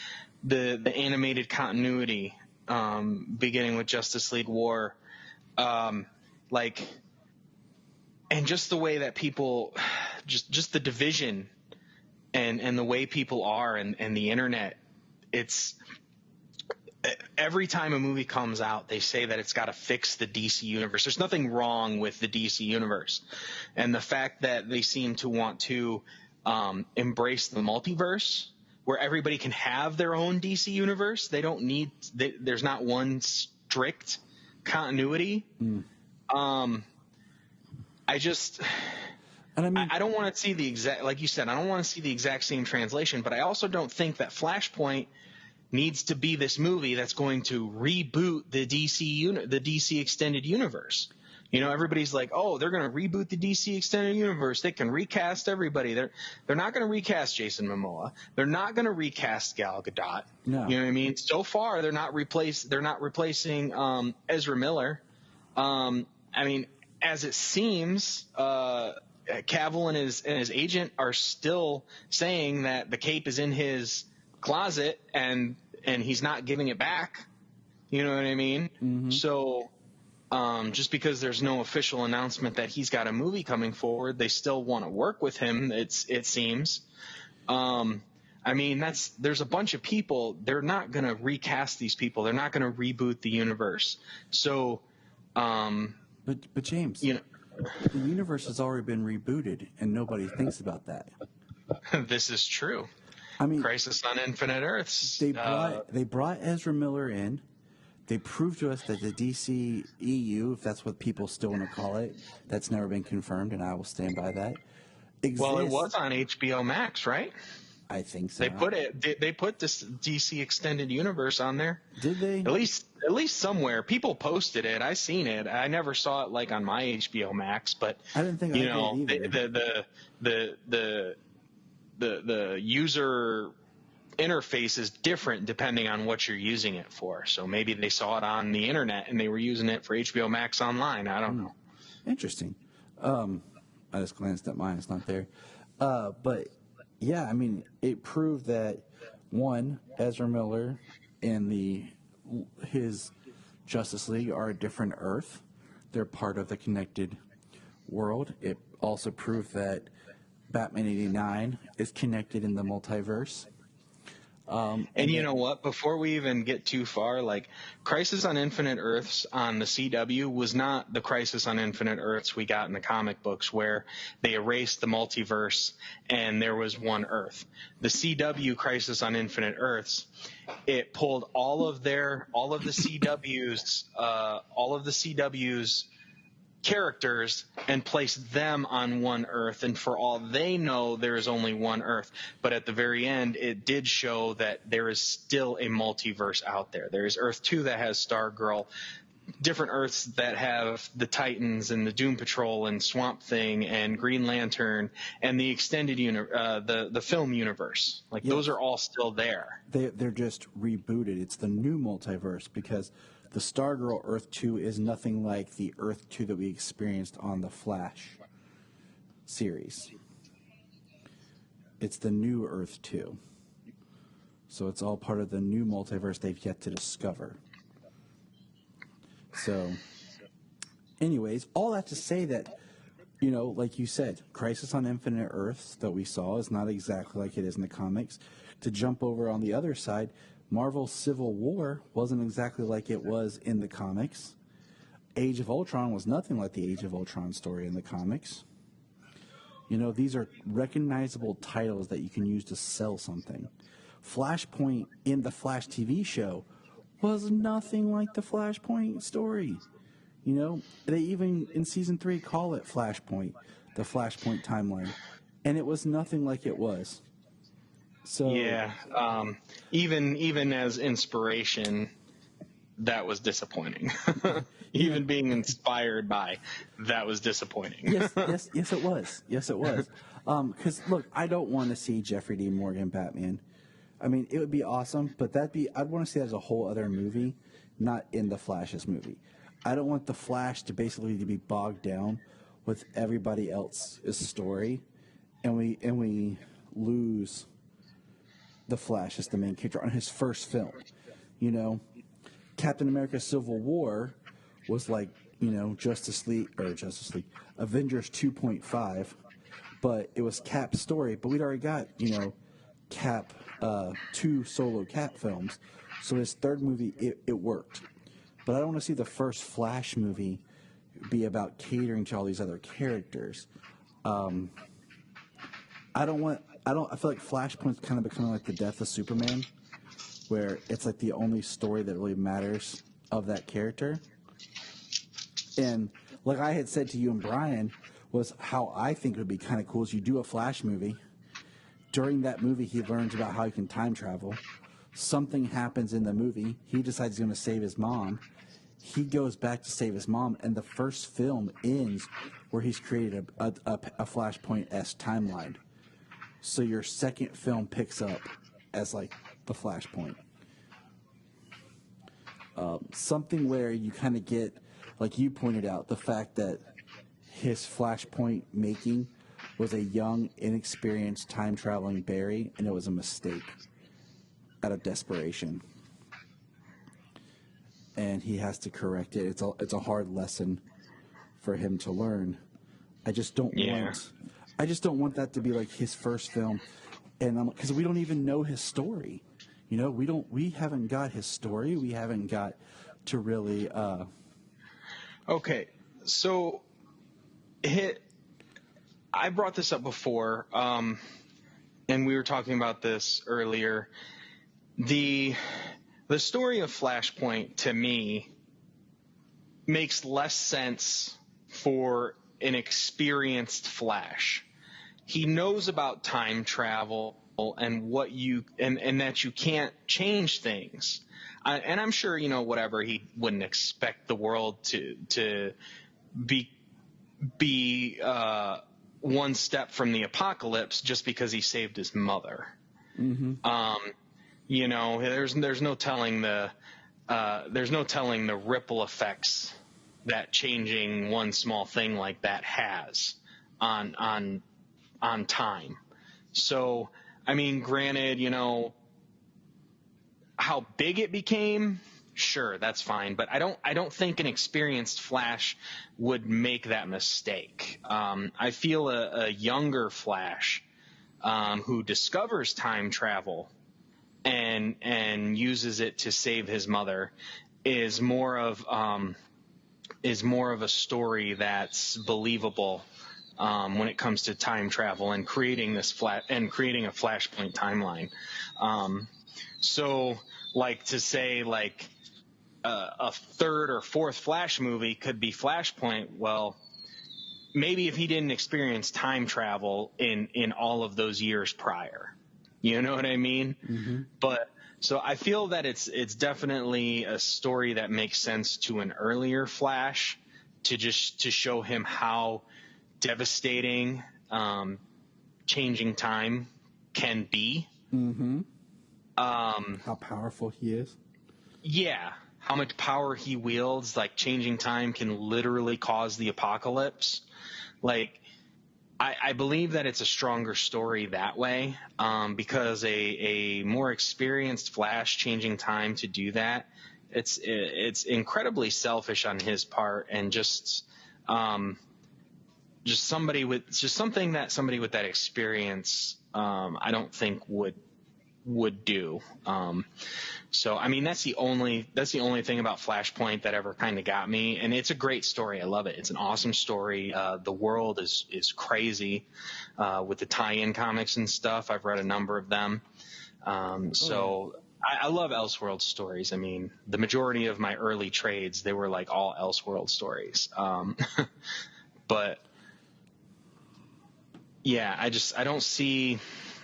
animated continuity, beginning with Justice League War, and just the way that people, just the division, and the way people are, and the internet. It's every time a movie comes out, they say that it's got to fix the DC universe. There's nothing wrong with the DC universe. And the fact that they seem to want to embrace the multiverse, where everybody can have their own DC universe, there's not one strict continuity. I don't want to see the exact, like you said, I don't want to see the exact same translation, but I also don't think that Flashpoint needs to be this movie that's going to reboot the DC extended universe. You know, everybody's like, oh, they're going to reboot the DC extended universe. They can recast everybody. They're not going to recast Jason Momoa. They're not going to recast Gal Gadot. No. You know what I mean? So far, they're not replacing Ezra Miller. I mean, as it seems, Cavill and his agent are still saying that the cape is in his closet and he's not giving it back. You know what I mean? Mm-hmm. So just because there's no official announcement that he's got a movie coming forward, they still want to work with him. It seems. I mean, there's a bunch of people. They're not going to recast these people. They're not going to reboot the universe. So, but James, you know, the universe has already been rebooted, and nobody thinks about that. This is true. I mean, Crisis on Infinite Earths. They brought Ezra Miller in. They proved to us that the DC EU, if that's what people still want to call it, that's never been confirmed, and I will stand by that. Exists. Well, it was on HBO Max, right? I think so. They put this DC extended universe on there. Did they? At least somewhere. People posted it. I seen it. I never saw it like on my HBO Max, but I didn't think I did either. The user interface is different depending on what you're using it for. So maybe they saw it on the internet and they were using it for HBO Max online. I don't know. Interesting. I just glanced at mine. It's not there. But yeah, I mean, it proved that one, Ezra Miller and his Justice League are a different Earth. They're part of the connected world. It also proved that Batman 89 is connected in the multiverse. And you know what? Before we even get too far, like Crisis on Infinite Earths on the CW was not the Crisis on Infinite Earths we got in the comic books where they erased the multiverse and there was one Earth. The CW Crisis on Infinite Earths, it pulled all of the CW's characters and place them on one Earth, and for all they know there is only one Earth, but at the very end it did show that there is still a multiverse out there. There is Earth 2 that has Stargirl, different Earths that have the Titans and the Doom Patrol and Swamp Thing and Green Lantern and the extended the film universe. Like, yes. Those are all still there. They're just rebooted. It's the new multiverse because the Stargirl Earth 2 is nothing like the Earth 2 that we experienced on the Flash series. It's the new Earth 2. So it's all part of the new multiverse they've yet to discover. So, anyways, all that to say that, you know, like you said, Crisis on Infinite Earths that we saw is not exactly like it is in the comics. To jump over on the other side, Marvel's Civil War wasn't exactly like it was in the comics. Age of Ultron was nothing like the Age of Ultron story in the comics. You know, these are recognizable titles that you can use to sell something. Flashpoint in the Flash TV show was nothing like the Flashpoint story. You know, they even in season 3 call it Flashpoint, the Flashpoint timeline, and it was nothing like it was. So yeah, even as inspiration, that was disappointing. Even being inspired by, that was disappointing. yes, it was. Yes, it was. Because look, I don't want to see Jeffrey D. Morgan Batman. I mean, it would be awesome, but I'd want to see that as a whole other movie, not in the Flash's movie. I don't want the Flash to basically be bogged down with everybody else's story, and we lose the Flash as the main character on his first film. You know, Captain America: Civil War was like, you know, Justice League, Avengers 2.5, but it was Cap's story. But we'd already got, you know, Cap, 2 solo Cap films, so his third movie it worked. But I don't want to see the first Flash movie be about catering to all these other characters. I feel like Flashpoint's kind of becoming like the death of Superman, where it's like the only story that really matters of that character. And like I had said to you and Brian, was how I think it would be kind of cool is you do a Flash movie. During that movie, he learns about how he can time travel. Something happens in the movie. He decides he's going to save his mom. He goes back to save his mom, and the first film ends where he's created a Flashpoint-esque timeline. So your second film picks up as like the Flashpoint. Something where you kind of get, like you pointed out, the fact that his Flashpoint making was a young, inexperienced, time-traveling Barry, and it was a mistake out of desperation. And he has to correct it. It's a hard lesson for him to learn. I just don't want that to be like his first film, and because we don't even know his story. You know, we haven't got his story. We haven't got to really. Okay, so I brought this up before, and we were talking about this earlier. The story of Flashpoint, to me, makes less sense for an experienced Flash. He knows about time travel and and that you can't change things. And I'm sure, you know, whatever, he wouldn't expect the world to be one step from the apocalypse just because he saved his mother. Mm-hmm. You know, there's no telling the ripple effects that changing one small thing like that has on time. So, I mean, granted, you know, how big it became, sure, that's fine, but I don't think an experienced Flash would make that mistake. I feel a younger Flash who discovers time travel and uses it to save his mother is more of a story that's believable when it comes to time travel and creating a Flashpoint timeline. So, like, to say like a third or fourth Flash movie could be Flashpoint. Well, maybe if he didn't experience time travel in all of those years prior. You know what I mean? Mm-hmm. But so I feel that it's definitely a story that makes sense to an earlier Flash to show him how devastating changing time can be. Mm-hmm. How powerful he is. Yeah. how much power he wields, like changing time can literally cause the apocalypse. Like, I believe that it's a stronger story that way, because a more experienced Flash changing time to do that, it's incredibly selfish on his part, and just something that somebody with that experience, I don't think would do. So I mean, that's the only thing about Flashpoint that ever kind of got me, and it's a great story. I love it. It's an awesome story. The world is crazy with the tie-in comics and stuff. I've read a number of them. So I love Elseworld stories. I mean, the majority of my early trades, they were like all Elseworld stories. But yeah, I don't see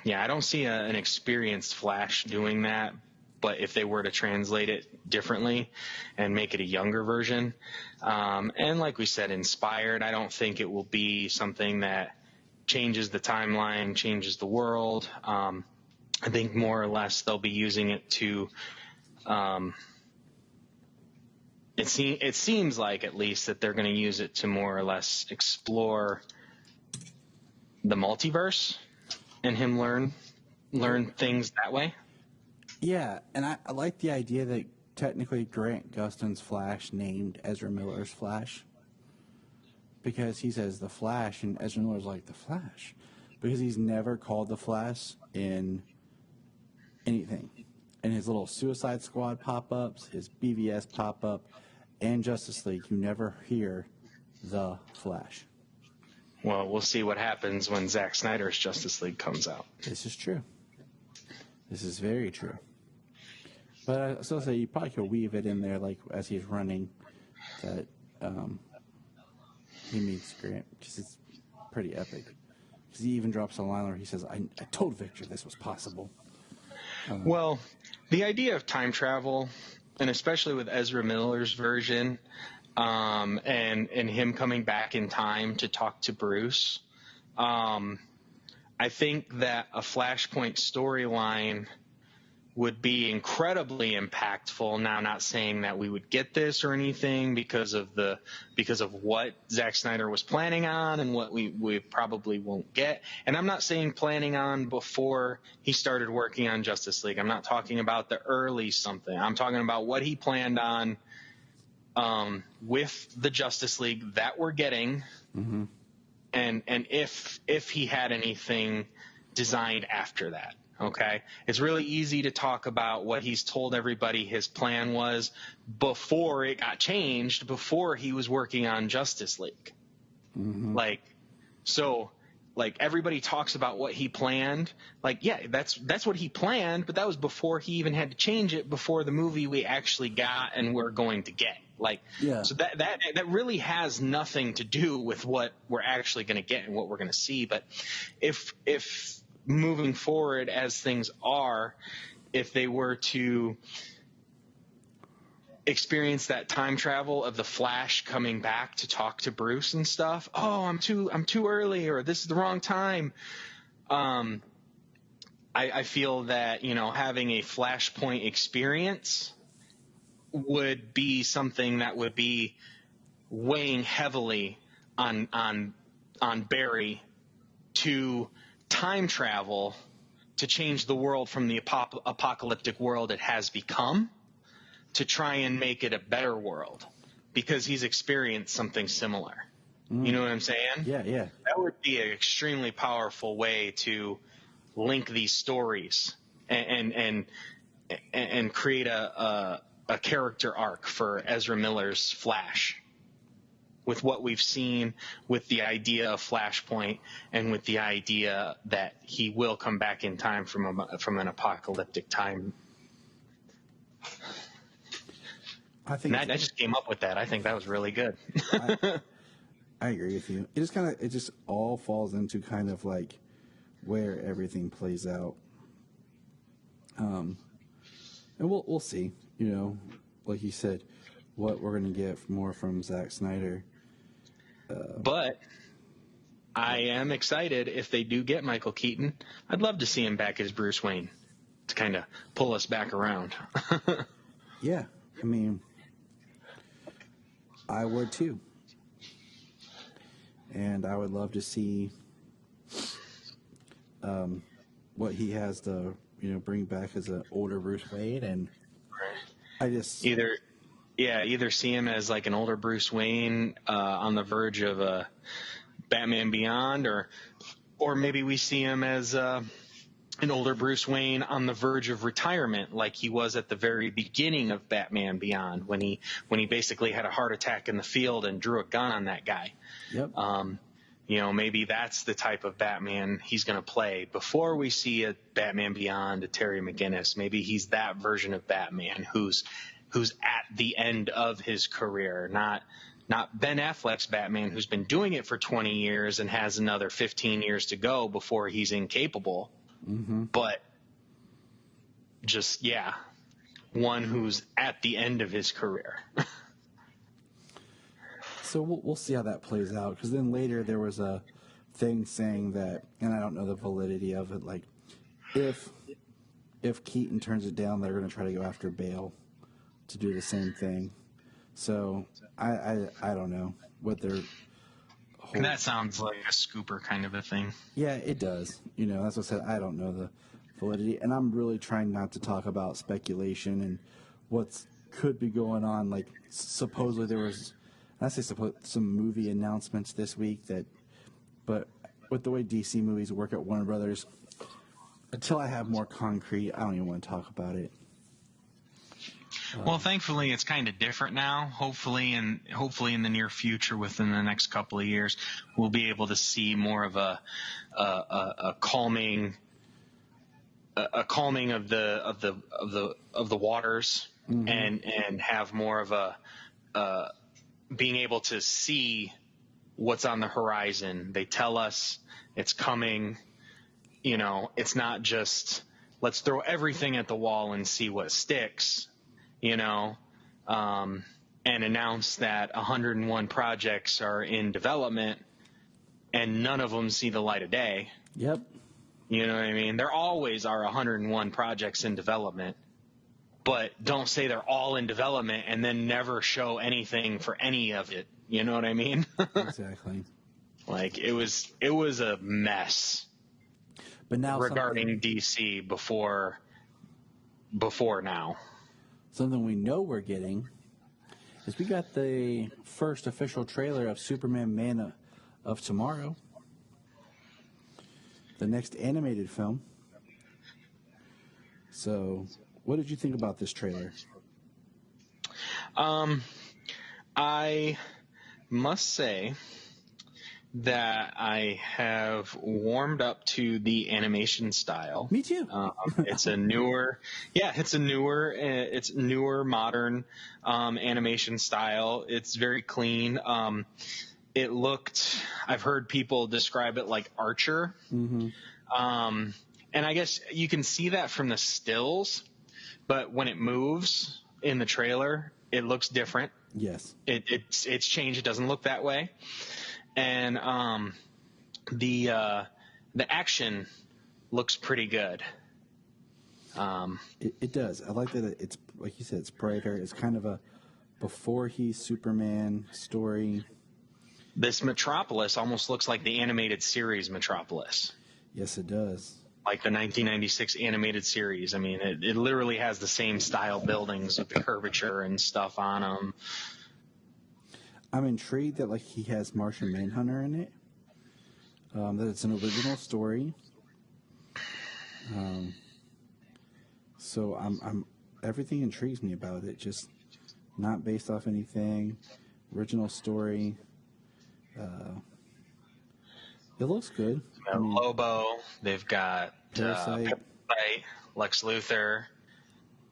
an experienced Flash doing that. But if they were to translate it differently and make it a younger version, and like we said, inspired, I don't think it will be something that changes the timeline, changes the world. I think more or less they'll be using it to, it seems like at least that they're going to use it to more or less explore the multiverse and him learn things that way. Yeah, and I like the idea that technically Grant Gustin's Flash named Ezra Miller's Flash, because he says the Flash, and Ezra Miller's like, the Flash, because he's never called the Flash in anything. And his little Suicide Squad pop-ups, his BVS pop-up, and Justice League, you never hear the Flash. Well, we'll see what happens when Zack Snyder's Justice League comes out. This is true. This is very true. But I still say you probably could weave it in there, like as he's running, that he meets Grant, because it's pretty epic. Because he even drops a line where he says, I told Victor this was possible. Well, the idea of time travel, and especially with Ezra Miller's version, and him coming back in time to talk to Bruce, I think that a Flashpoint storyline would be incredibly impactful. Now, not saying that we would get this or anything because of what Zack Snyder was planning on and what we probably won't get. And I'm not saying planning on before he started working on Justice League. I'm not talking about the early something. I'm talking about what he planned on with the Justice League that we're getting. Mm-hmm. And if he had anything designed after that. Okay. It's really easy to talk about what he's told everybody his plan was before it got changed, before he was working on Justice League. Mm-hmm. Like everybody talks about what he planned. Like, yeah, that's what he planned, but that was before he even had to change it, before the movie we actually got and we're going to get. Like, yeah. So that really has nothing to do with what we're actually going to get and what we're going to see. But if moving forward as things are, if they were to experience that time travel of the Flash coming back to talk to Bruce and stuff, I'm too early, or this is the wrong time. I feel that, having a Flashpoint experience would be something that would be weighing heavily on Barry to time travel to change the world from the apocalyptic world it has become to try and make it a better world, because he's experienced something similar. You know what I'm saying? Yeah. That would be an extremely powerful way to link these stories and create a character arc for Ezra Miller's Flash, with what we've seen, with the idea of Flashpoint, and with the idea that he will come back in time from an apocalyptic time. I just came up with that. I think that was really good. I agree with you. It just all falls into kind of like where everything plays out. And we'll see, like you said, what we're going to get more from Zack Snyder. But I am excited if they do get Michael Keaton. I'd love to see him back as Bruce Wayne to kind of pull us back around. Yeah, I mean, I would too. And I would love to see what he has to, bring back as an older Bruce Wayne. And I just either see him as like an older Bruce Wayne on the verge of a Batman Beyond, or maybe we see him as an older Bruce Wayne on the verge of retirement, like he was at the very beginning of Batman Beyond, when he basically had a heart attack in the field and drew a gun on that guy. Yep. Maybe that's the type of Batman he's going to play before we see a Batman Beyond, a Terry McGinnis. Maybe he's that version of Batman who's at the end of his career, not Ben Affleck's Batman, who's been doing it for 20 years and has another 15 years to go before he's incapable. Mm-hmm. But just, one who's at the end of his career. So we'll see how that plays out, because then later there was a thing saying that, and I don't know the validity of it, like if Keaton turns it down, they're going to try to go after Bale to do the same thing. So I don't know what they're. And that sounds like a scooper kind of a thing. Yeah, it does. That's what I said. I don't know the validity, and I'm really trying not to talk about speculation and what could be going on. Like supposedly there was, some movie announcements this week but with the way DC movies work at Warner Brothers, until I have more concrete, I don't even want to talk about it. Well, thankfully, it's kind of different now. Hopefully in the near future, within the next couple of years, we'll be able to see more of a calming of the waters, mm-hmm. and have more of a being able to see what's on the horizon. They tell us it's coming. It's not just let's throw everything at the wall and see what sticks. And announce that 101 projects are in development and none of them see the light of day. Yep. You know what I mean? There always are 101 projects in development, but don't say they're all in development and then never show anything for any of it. You know what I mean? Exactly. Like it was a mess. But now regarding DC before now. Something we know we're getting is we got the first official trailer of Superman Man of Tomorrow, the next animated film. So, what did you think about this trailer? I must say that I have warmed up to the animation style. Me too. It's newer, modern animation style. It's very clean. I've heard people describe it like Archer. Mm-hmm. And I guess you can see that from the stills, but when it moves in the trailer, it looks different. Yes. It's changed. It doesn't look that way. And the action looks pretty good. It does. I like that it's, like you said, it's brighter. It's kind of a before he's Superman story. This Metropolis almost looks like the animated series Metropolis. Yes, it does. Like the 1996 animated series. I mean, it literally has the same style buildings with the curvature and stuff on them. I'm intrigued that he has Martian Manhunter in it. That it's an original story. So I'm everything intrigues me about it. Just not based off anything. Original story. It looks good. Lobo. They've got Parasite, Lex Luthor.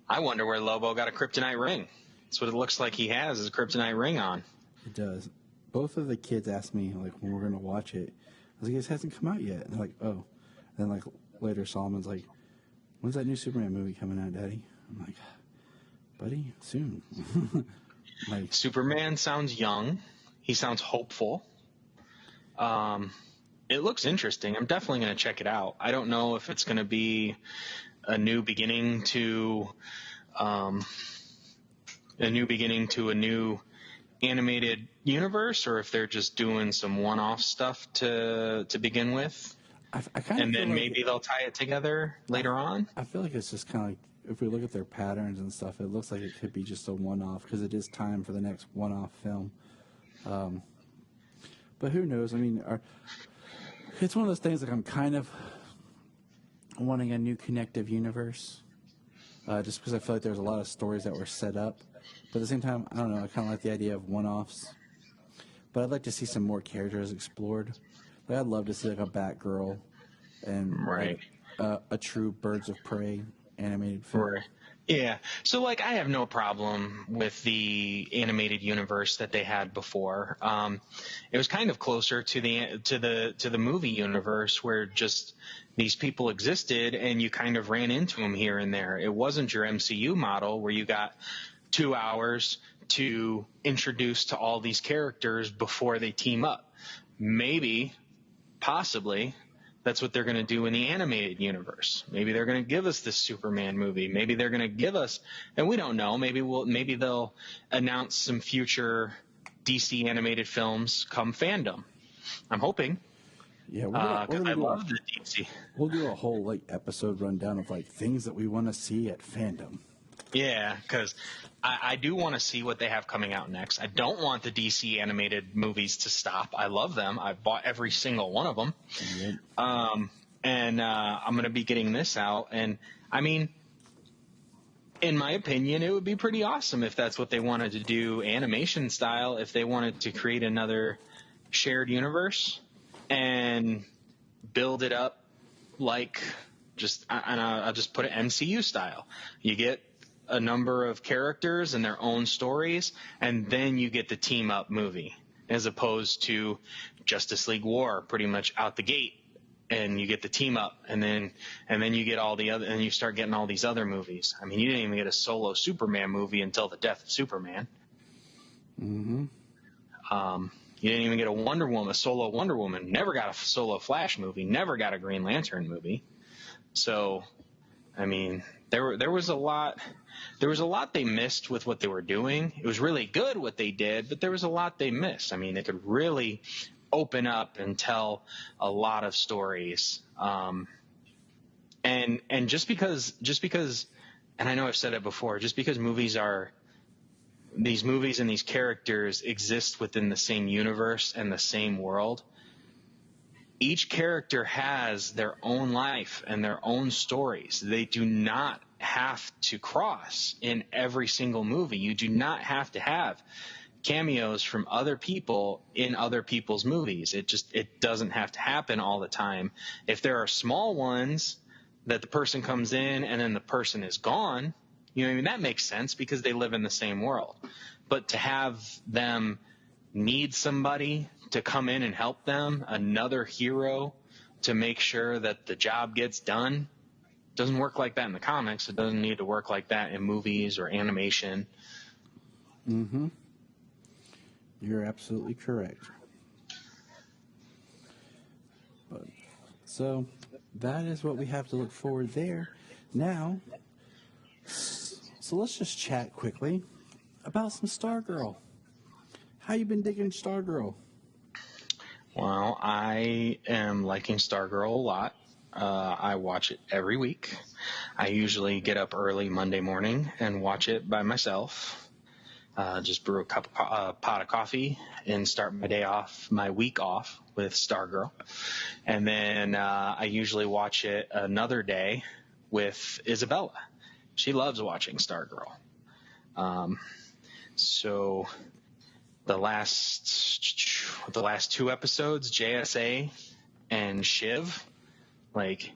I wonder where Lobo got a kryptonite ring. That's what it looks like he has, is a kryptonite ring on. It does. Both of the kids asked me when we're going to watch it. I was like, "This hasn't come out yet." And they're like, "Oh." And then later, Solomon's like, "When's that new Superman movie coming out, Daddy?" I'm like, "Buddy, soon." Superman sounds young. He sounds hopeful. It looks interesting. I'm definitely going to check it out. I don't know if it's going to be a new beginning to beginning to a new animated universe, or if they're just doing some one-off stuff to begin with, I kind of and feel then like maybe they'll tie it together later on. I feel like it's just kind of like, if we look at their patterns and stuff, it looks like it could be just a one-off because it is time for the next one-off film. But who knows? I mean, it's one of those things like I'm kind of wanting a new connective universe, just because I feel like there's a lot of stories that were set up. But at the same time, I don't know, I kind of like the idea of one-offs. But I'd like to see some more characters explored. Like, I'd love to see like a Batgirl and Right. like, a true Birds of Prey animated film. Right. Yeah. So like I have no problem with the animated universe that they had before. It was kind of closer to the movie universe where just these people existed and you kind of ran into them here and there. It wasn't your MCU model where you got 2 hours to introduce to all these characters before they team up. Maybe, possibly, that's what they're going to do in the animated universe. Maybe they're going to give us this Superman movie. Maybe they're going to give us, and we don't know. Maybe they'll announce some future DC animated films come fandom. I'm hoping. Yeah, Because I love the DC. We'll do a whole like episode rundown of like things that we want to see at fandom. Yeah, because I do want to see what they have coming out next. I don't want the DC animated movies to stop. I love them. I've bought every single one of them. Yep. And I'm going to be getting this out. And, I mean, in my opinion, it would be pretty awesome if that's what they wanted to do animation style, if they wanted to create another shared universe and build it up like I'll just put it MCU style. You get a number of characters and their own stories, and then you get the team up movie, as opposed to Justice League War pretty much out the gate, and you get the team up, and then you get all the other, and you start getting all these other movies. I mean, you didn't even get a solo Superman movie until the death of Superman. Mm-hmm. You didn't even get a solo Wonder Woman. Never got a solo Flash movie. Never got a Green Lantern movie. So, I mean, there was a lot. There was a lot they missed with what they were doing. It was really good what they did, but there was a lot they missed. I mean, they could really open up and tell a lot of stories. And just because, and I know I've said it before, just because these movies and these characters exist within the same universe and the same world, each character has their own life and their own stories. They do not have to cross in every single movie. You do not have to have cameos from other people in other people's movies. It doesn't have to happen all the time. If there are small ones that the person comes in and then the person is gone, you know what I mean? That makes sense because they live in the same world. But to have them need somebody to come in and help them, another hero to make sure that the job gets done, doesn't work like that in the comics. It doesn't need to work like that in movies or animation. Mm-hmm. You're absolutely correct. So that is what we have to look forward there. Now, so let's just chat quickly about some Stargirl. How you been digging Stargirl? Well, I am liking Stargirl a lot. I watch it every week. I usually get up early Monday morning and watch it by myself. Just brew a pot of coffee and start my week off with Stargirl. And then I usually watch it another day with Isabella. She loves watching Stargirl. So the last 2 episodes, JSA and Shiv, like,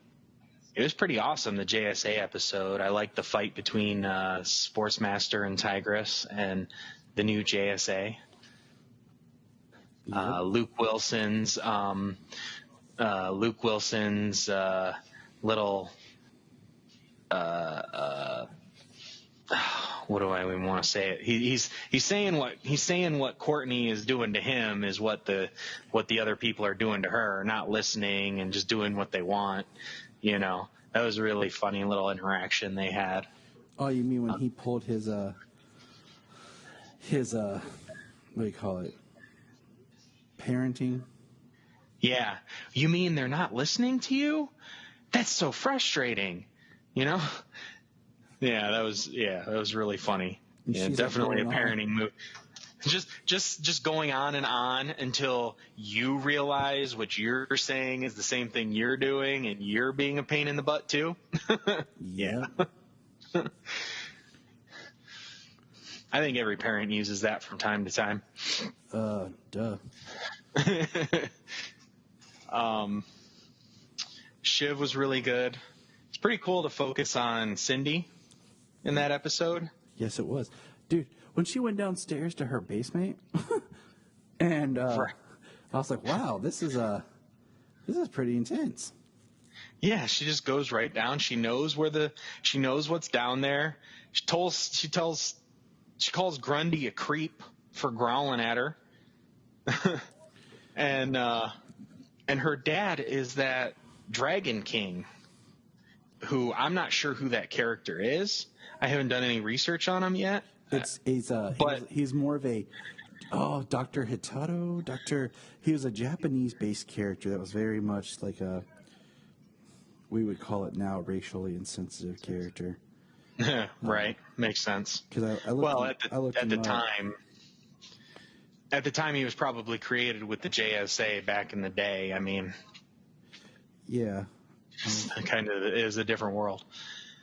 it was pretty awesome, the JSA episode. I liked the fight between Sportsmaster and Tigress and the new JSA. Yep. Luke Wilson's little what do I even want to say it? He's saying what Courtney is doing to him is what the other people are doing to her, not listening and just doing what they want. You know, that was a really funny little interaction they had. Oh, you mean when he pulled his his what do you call it? Parenting. Yeah. You mean they're not listening to you? That's so frustrating. You know? Yeah, that was really funny. And Yeah, she's definitely a like going on. parenting move. Just going on and on until you realize what you're saying is the same thing you're doing and you're being a pain in the butt too. Yeah. I think every parent uses that from time to time. Duh. Shiv was really good. It's pretty cool to focus on Cindy in that episode. Yes, it was. Dude, when she went downstairs to her basement, and Right. I was like, wow, this is pretty intense. Yeah, she just goes right down. She knows what's down there. She calls Grundy a creep for growling at her. and her dad is that Dragon King, who I'm not sure who that character is. I haven't done any research on him yet. He's more of a Dr. Hitato. He was a Japanese-based character that was very much like we would call it now racially insensitive character. Right, makes sense. Because at the time he was probably created with the JSA back in the day. I mean, yeah, it kind of is a different world.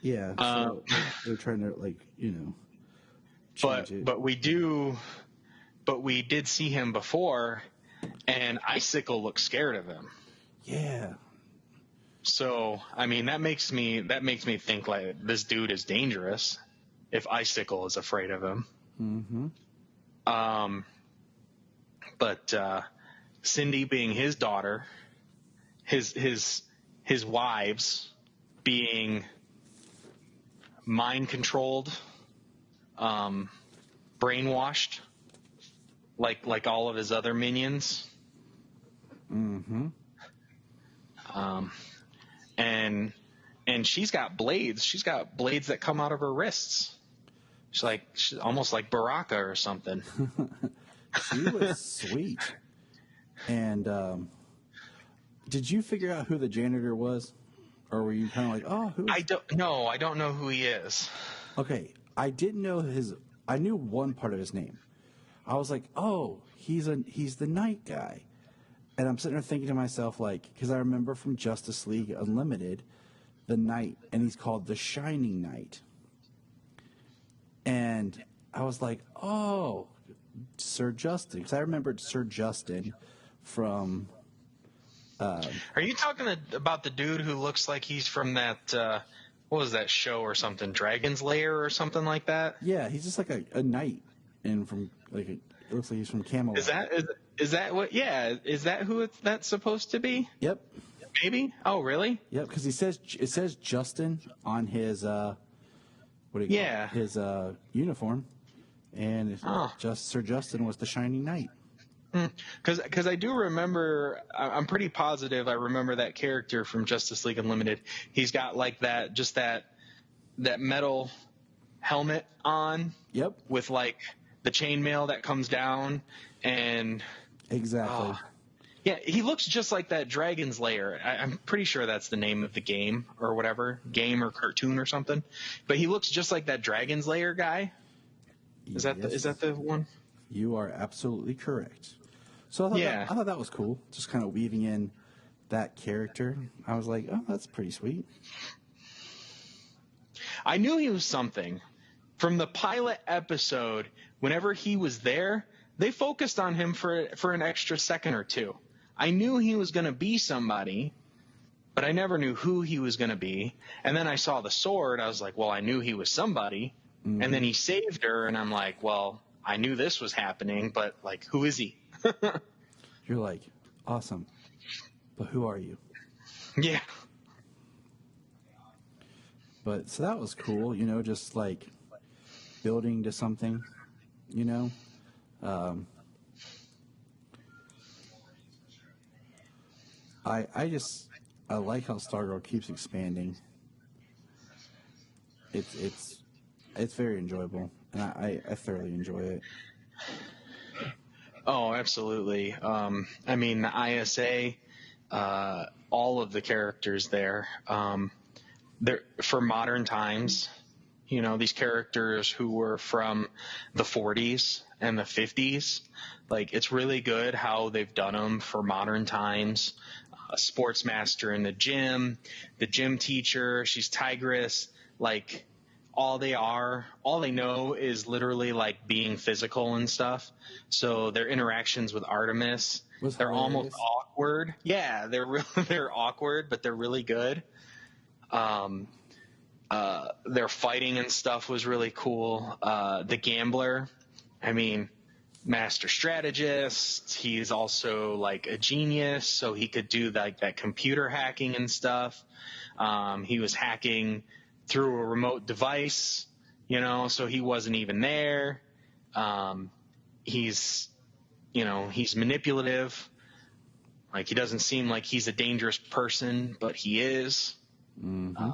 Yeah, so they're trying to change it. But we did see him before, and Icicle looked scared of him. Yeah. So I mean that makes me think like this dude is dangerous if Icicle is afraid of him. Mm-hmm. But Cindy being his daughter, his wives being mind controlled, brainwashed, like all of his other minions. Mm-hmm. And she's got blades. She's got blades that come out of her wrists. She's almost like Baraka or something. She was sweet. And did you figure out who the janitor was? Or were you kind of like, oh, who? I don't know who he is. Okay, I didn't know I knew one part of his name. I was like, oh, he's the night guy. And I'm sitting there thinking to myself, because I remember from Justice League Unlimited, the Knight, and he's called the Shining Knight. And I was like, oh, Sir Justin, because I remembered Sir Justin from. Are you talking about the dude who looks like he's from that? What was that show or something? Dragon's Lair or something like that? Yeah, he's just like a knight, and it looks like he's from Camelot. Is that what? Yeah, is that who that's supposed to be? Yep. Maybe. Oh, really? Yep. Because it says Justin on his his uniform, and Sir Justin was the Shining Knight. Because I do remember, I'm pretty positive I remember that character from Justice League Unlimited. He's got like that metal helmet on. Yep. With like the chainmail that comes down and. Exactly. Yeah, he looks just like that Dragon's Lair. I'm pretty sure that's the name of the game or whatever, game or cartoon or something. But he looks just like that Dragon's Lair guy. Is that the one? You are absolutely correct. So I thought that was cool, just kind of weaving in that character. I was like, oh, that's pretty sweet. I knew he was something. From the pilot episode, whenever he was there, they focused on him for an extra second or two. I knew he was going to be somebody, but I never knew who he was going to be. And then I saw the sword. I was like, well, I knew he was somebody. Mm-hmm. And then he saved her, and I'm like, well, I knew this was happening, but, like, who is he? You're like, awesome. But who are you? Yeah. But so that was cool, just like building to something, I like how Stargirl keeps expanding. It's very enjoyable, and I thoroughly enjoy it. Oh, absolutely. I mean, the ISA, all of the characters there, they're for modern times. You know, these characters who were from the 40s and the 50s, like it's really good how they've done them for modern times. A sports master in the gym teacher, she's Tigress, like all they know is literally like being physical and stuff. So their interactions with Artemis, they're almost awkward. Yeah, they're awkward, but they're really good. Their fighting and stuff was really cool. The gambler, I mean, master strategist. He's also like a genius, so he could do like that computer hacking and stuff. He was hacking through a remote device, you know, so he wasn't even there. He's manipulative. Like he doesn't seem like he's a dangerous person, but he is. Mm-hmm.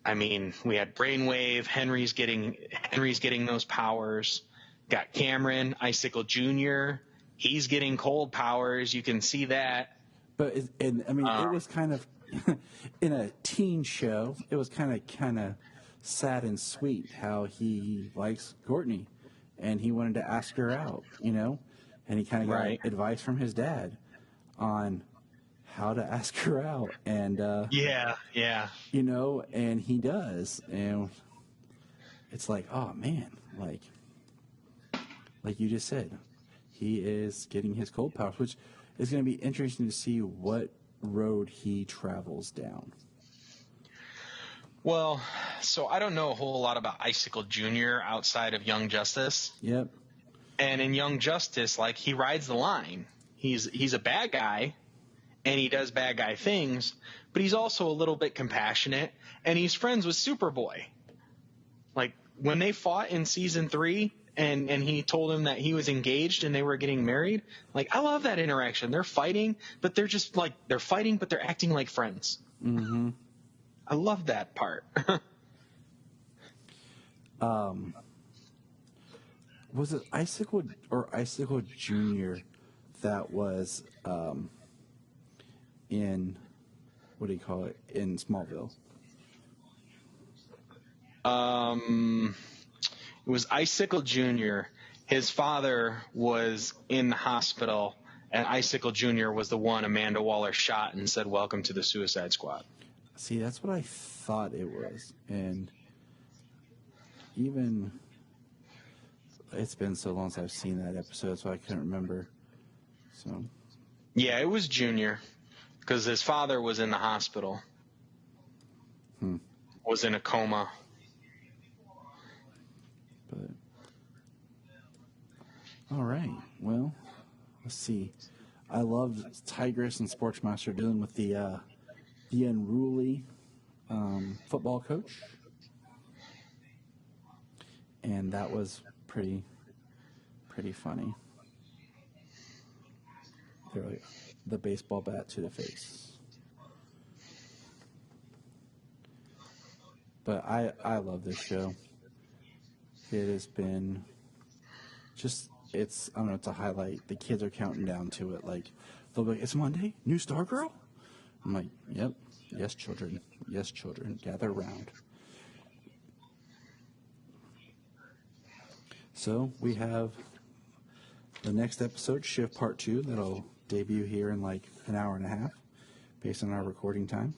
I mean, we had Brainwave. Henry's getting those powers. Got Cameron, Icicle Jr. He's getting cold powers. You can see that. But it was kind of in a teen show. It was kind of sad and sweet how he likes Courtney, and he wanted to ask her out, you know, and he kind of got advice from his dad on how to ask her out, and yeah, you know, and he does, and it's like, oh man, like you just said, he is getting his cold powers, which is going to be interesting to see what road he travels down. Well, so I don't know a whole lot about Icicle Jr. outside of Young Justice. Yep. And in Young Justice, like he rides the line. He's a bad guy, and he does bad guy things, but he's also a little bit compassionate, and he's friends with Superboy. Like when they fought in season 3, and he told him that he was engaged and they were getting married. Like I love that interaction. They're fighting, but they're just like they're fighting, but they're acting like friends. Mm-hmm. I love that part. Was it Icicle or Icicle Jr. that was in, what do you call it, in Smallville? It was Icicle Jr. His father was in the hospital, and Icicle Jr. was the one Amanda Waller shot and said, "Welcome to the Suicide Squad." See, that's what I thought it was. And even, it's been so long since I've seen that episode, so I couldn't remember. So. Yeah, it was Junior, because his father was in the hospital. Was in a coma. But, all right. Well, let's see. I love Tigress and Sportsmaster dealing with the unruly football coach, and that was pretty funny. They're like the baseball bat to the face. But I love this show. It has been just, it's a highlight. The kids are counting down to it. Like, they'll be like, it's Monday? New Stargirl? I'm like, yep. Yes, children. Yes, children. Gather round. So, we have the next episode, Shift Part 2, that'll debut here in like an hour and a half, based on our recording time.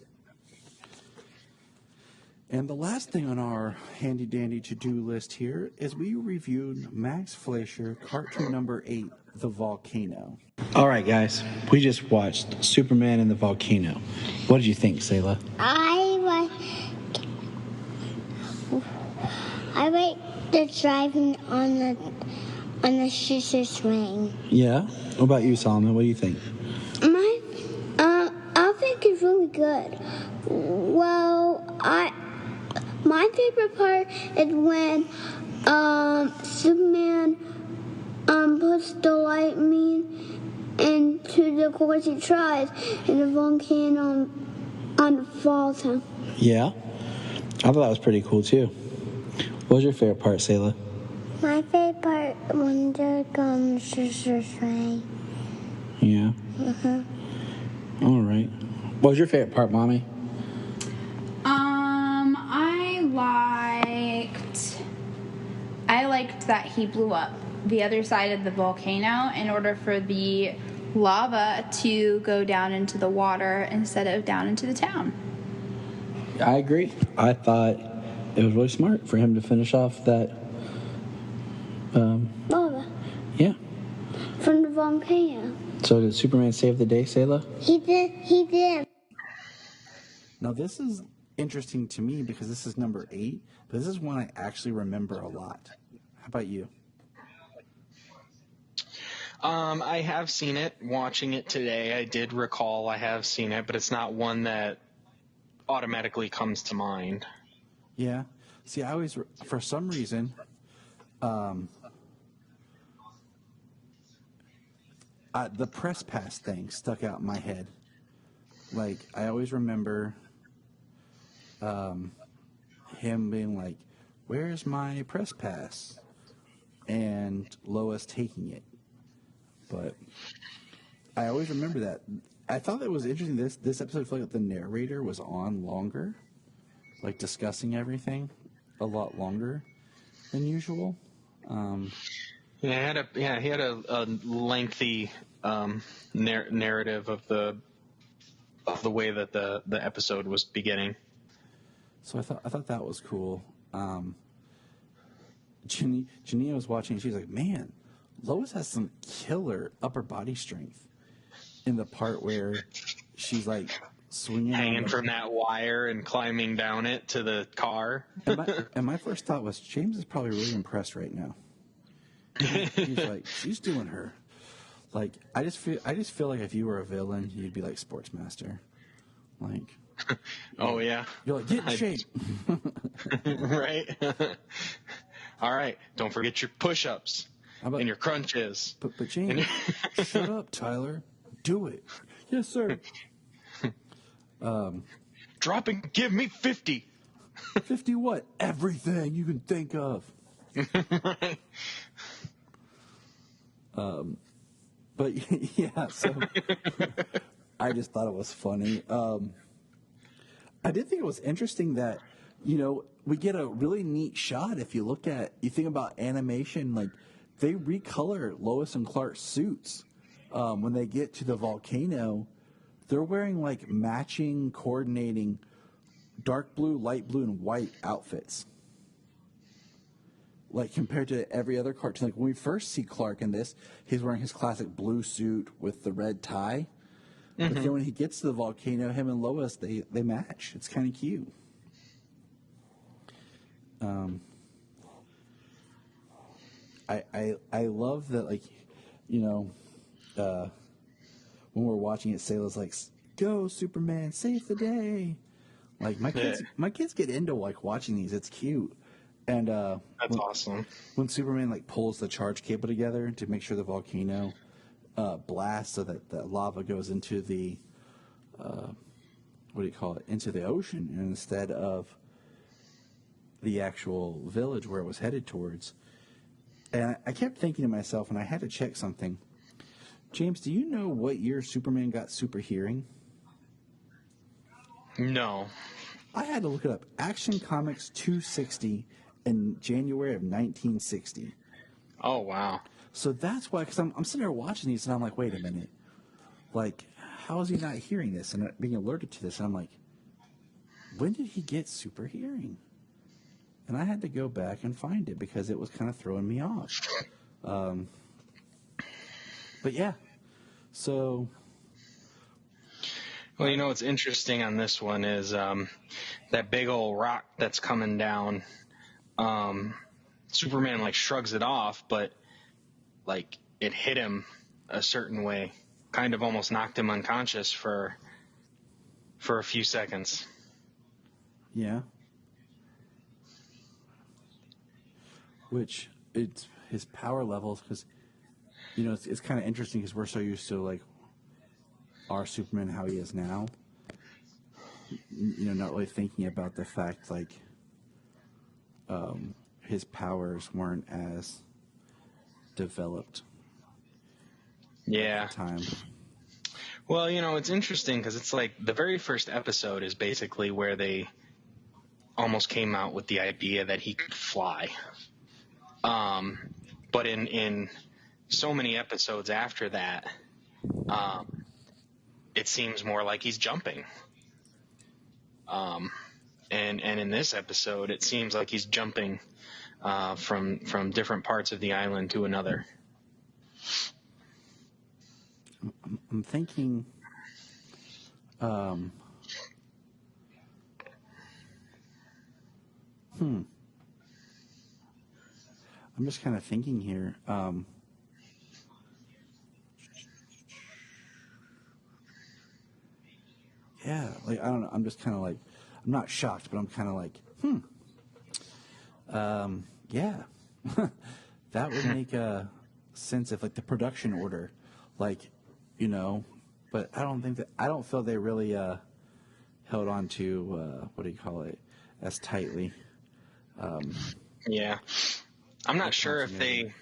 And the last thing on our handy-dandy to-do list here is we reviewed Max Fleschier Cartoon number 8, The Volcano. All right, guys. We just watched Superman and the Volcano. What did you think, Selah? I like the driving on the scissor swing. Yeah? What about you, Solomon? What do you think? I think it's really good. Well, my favorite part is when Superman puts the lightning into the course he tries, and the volcano falls him. Yeah? I thought that was pretty cool, too. What was your favorite part, Selah? My favorite part when they're going sister's way. Yeah. All right. What was your favorite part, Mommy? I liked that he blew up the other side of the volcano in order for the lava to go down into the water instead of down into the town. I agree. I thought it was really smart for him to finish off that. Lava Yeah. from the volcano. So did Superman save the day, Sayla? He did. Now, this is interesting to me because this is number 8, but this is one I actually remember a lot. How about you? I have seen it. Watching it today, I did recall I have seen it, but it's not one that automatically comes to mind. Yeah. See, I always, for some reason, the press pass thing stuck out in my head. Like, I always remember him being like, "Where's my press pass?" and Lois taking it. But I always remember that. I thought that was interesting. This episode felt like the narrator was on longer, like discussing everything a lot longer than usual. He had a lengthy narrative of the way that the episode was beginning. So I thought that was cool. Jania was watching. She's like, "Man, Lois has some killer upper body strength." In the part where she's like swinging, Hanging from that wire and climbing down it to the car. And my first thought was, James is probably really impressed right now. He's like, she's doing her. Like, I just feel like if you were a villain, you'd be like Sportsmaster. Like, oh yeah, you're like, get in shape. Right. All right, don't forget your push-ups and your crunches. But James, shut up, Tyler. Do it. Yes, sir. Drop and give me 50. 50 what? Everything you can think of. Right. But yeah, so I just thought it was funny. I did think it was interesting that, we get a really neat shot if you think about animation, like they recolor Lois and Clark's suits. When they get to the volcano, they're wearing like matching, coordinating dark blue, light blue, and white outfits. Like compared to every other cartoon. Like when we first see Clark in this, he's wearing his classic blue suit with the red tie. Mm-hmm. But then when he gets to the volcano, him and Lois, they match. It's kind of cute. I love that, like, when we're watching it, Sayla's like, "Go, Superman, save the day!" Like my kids get into like watching these. It's cute, and that's awesome. When Superman like pulls the charge cable together to make sure the volcano blasts so that the lava goes into the into the ocean instead of the actual village where it was headed towards. And I kept thinking to myself, and I had to check something. James, do you know what year Superman got super hearing? No. I had to look it up. Action Comics 260 in January of 1960. Oh, wow. So that's why, because I'm sitting there watching these, and I'm like, wait a minute. Like, how is he not hearing this and being alerted to this? And I'm like, when did he get super hearing? And I had to go back and find it because it was kind of throwing me off. But yeah, so. Well, what's interesting on this one is that big old rock that's coming down. Superman like shrugs it off, but like it hit him a certain way, kind of almost knocked him unconscious for a few seconds. Yeah. Which it's his power levels, because it's kind of interesting because we're so used to like our Superman how he is now. Not really thinking about the fact like his powers weren't as developed Yeah. at the time. Well, it's interesting because it's like the very first episode is basically where they almost came out with the idea that he could fly. But in so many episodes after that, it seems more like he's jumping. And in this episode, it seems like he's jumping from different parts of the island to another. I'm thinking, I'm just kind of thinking here. Yeah, like I don't know. I'm just kind of like, I'm not shocked, but I'm kind of like, yeah, that would make sense if like the production order, like, but I don't feel they really held on to what do you call it as tightly. Yeah, I'm not sure if they.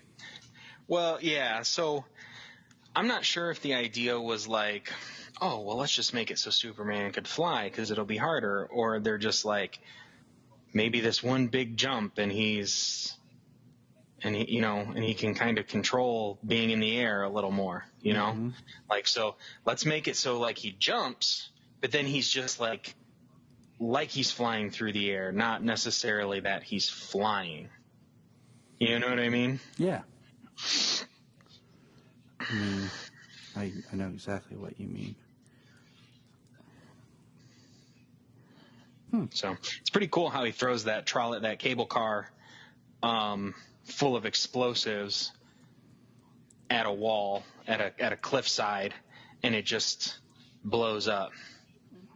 Well, yeah. So I'm not sure if the idea was like, oh, well, let's just make it so Superman could fly because it'll be harder, or they're just like, maybe this one big jump and he can kind of control being in the air a little more, like, so let's make it so like he jumps, but then he's just like he's flying through the air, not necessarily that he's flying. You know what I mean? Yeah. I know exactly what you mean. So it's pretty cool how he throws that cable car full of explosives at a wall, at a cliffside, and it just blows up,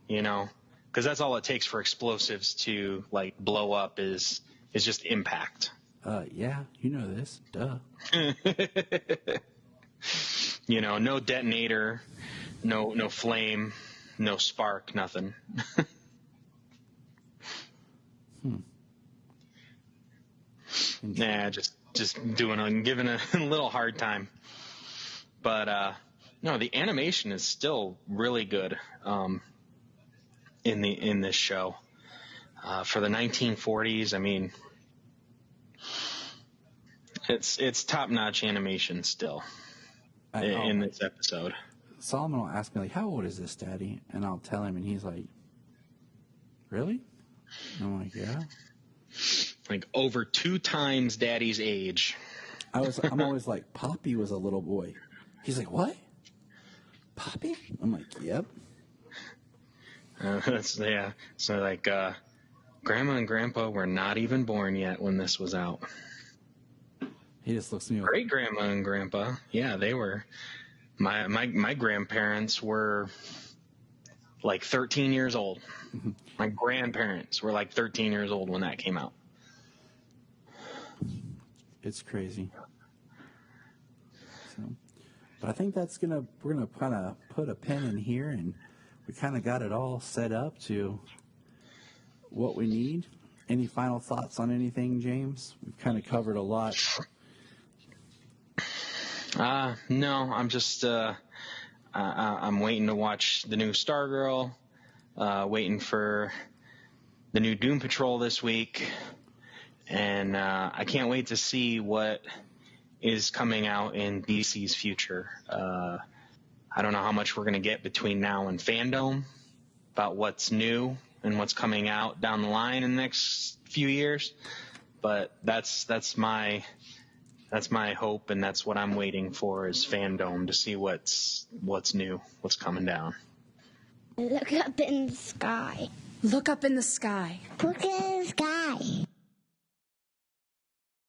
because that's all it takes for explosives to like blow up is just impact. Yeah, you know this. Duh. No detonator, no flame, no spark, nothing. Nah, just giving a little hard time. But no, the animation is still really good in this show. For the 1940s, I mean, it's top-notch animation still in this episode. Solomon will ask me, like, how old is this, Daddy? And I'll tell him, and he's like, really? And I'm like, yeah. Like over 2 times Daddy's age. I'm always like, Poppy was a little boy. He's like, what? Poppy? I'm like, yep. Yeah. So like, Grandma and Grandpa were not even born yet when this was out. He just looks at me like, Great Grandma and Grandpa. Yeah, they were. My grandparents were like 13 years old. My grandparents were like 13 years old when that came out. It's crazy. So, but I think we're gonna kind of put a pin in here, and we kind of got it all set up to what we need. Any final thoughts on anything, James? We've kind of covered a lot. No, I'm just I'm waiting to watch the new Stargirl. Waiting for the new Doom Patrol this week. And I can't wait to see what is coming out in DC's future. I don't know how much we're going to get between now and fandom about what's new and what's coming out down the line in the next few years. But that's my hope, and that's what I'm waiting for is fandom, to see what's new, what's coming down. Look up in the sky. Look up in the sky. Look at the sky.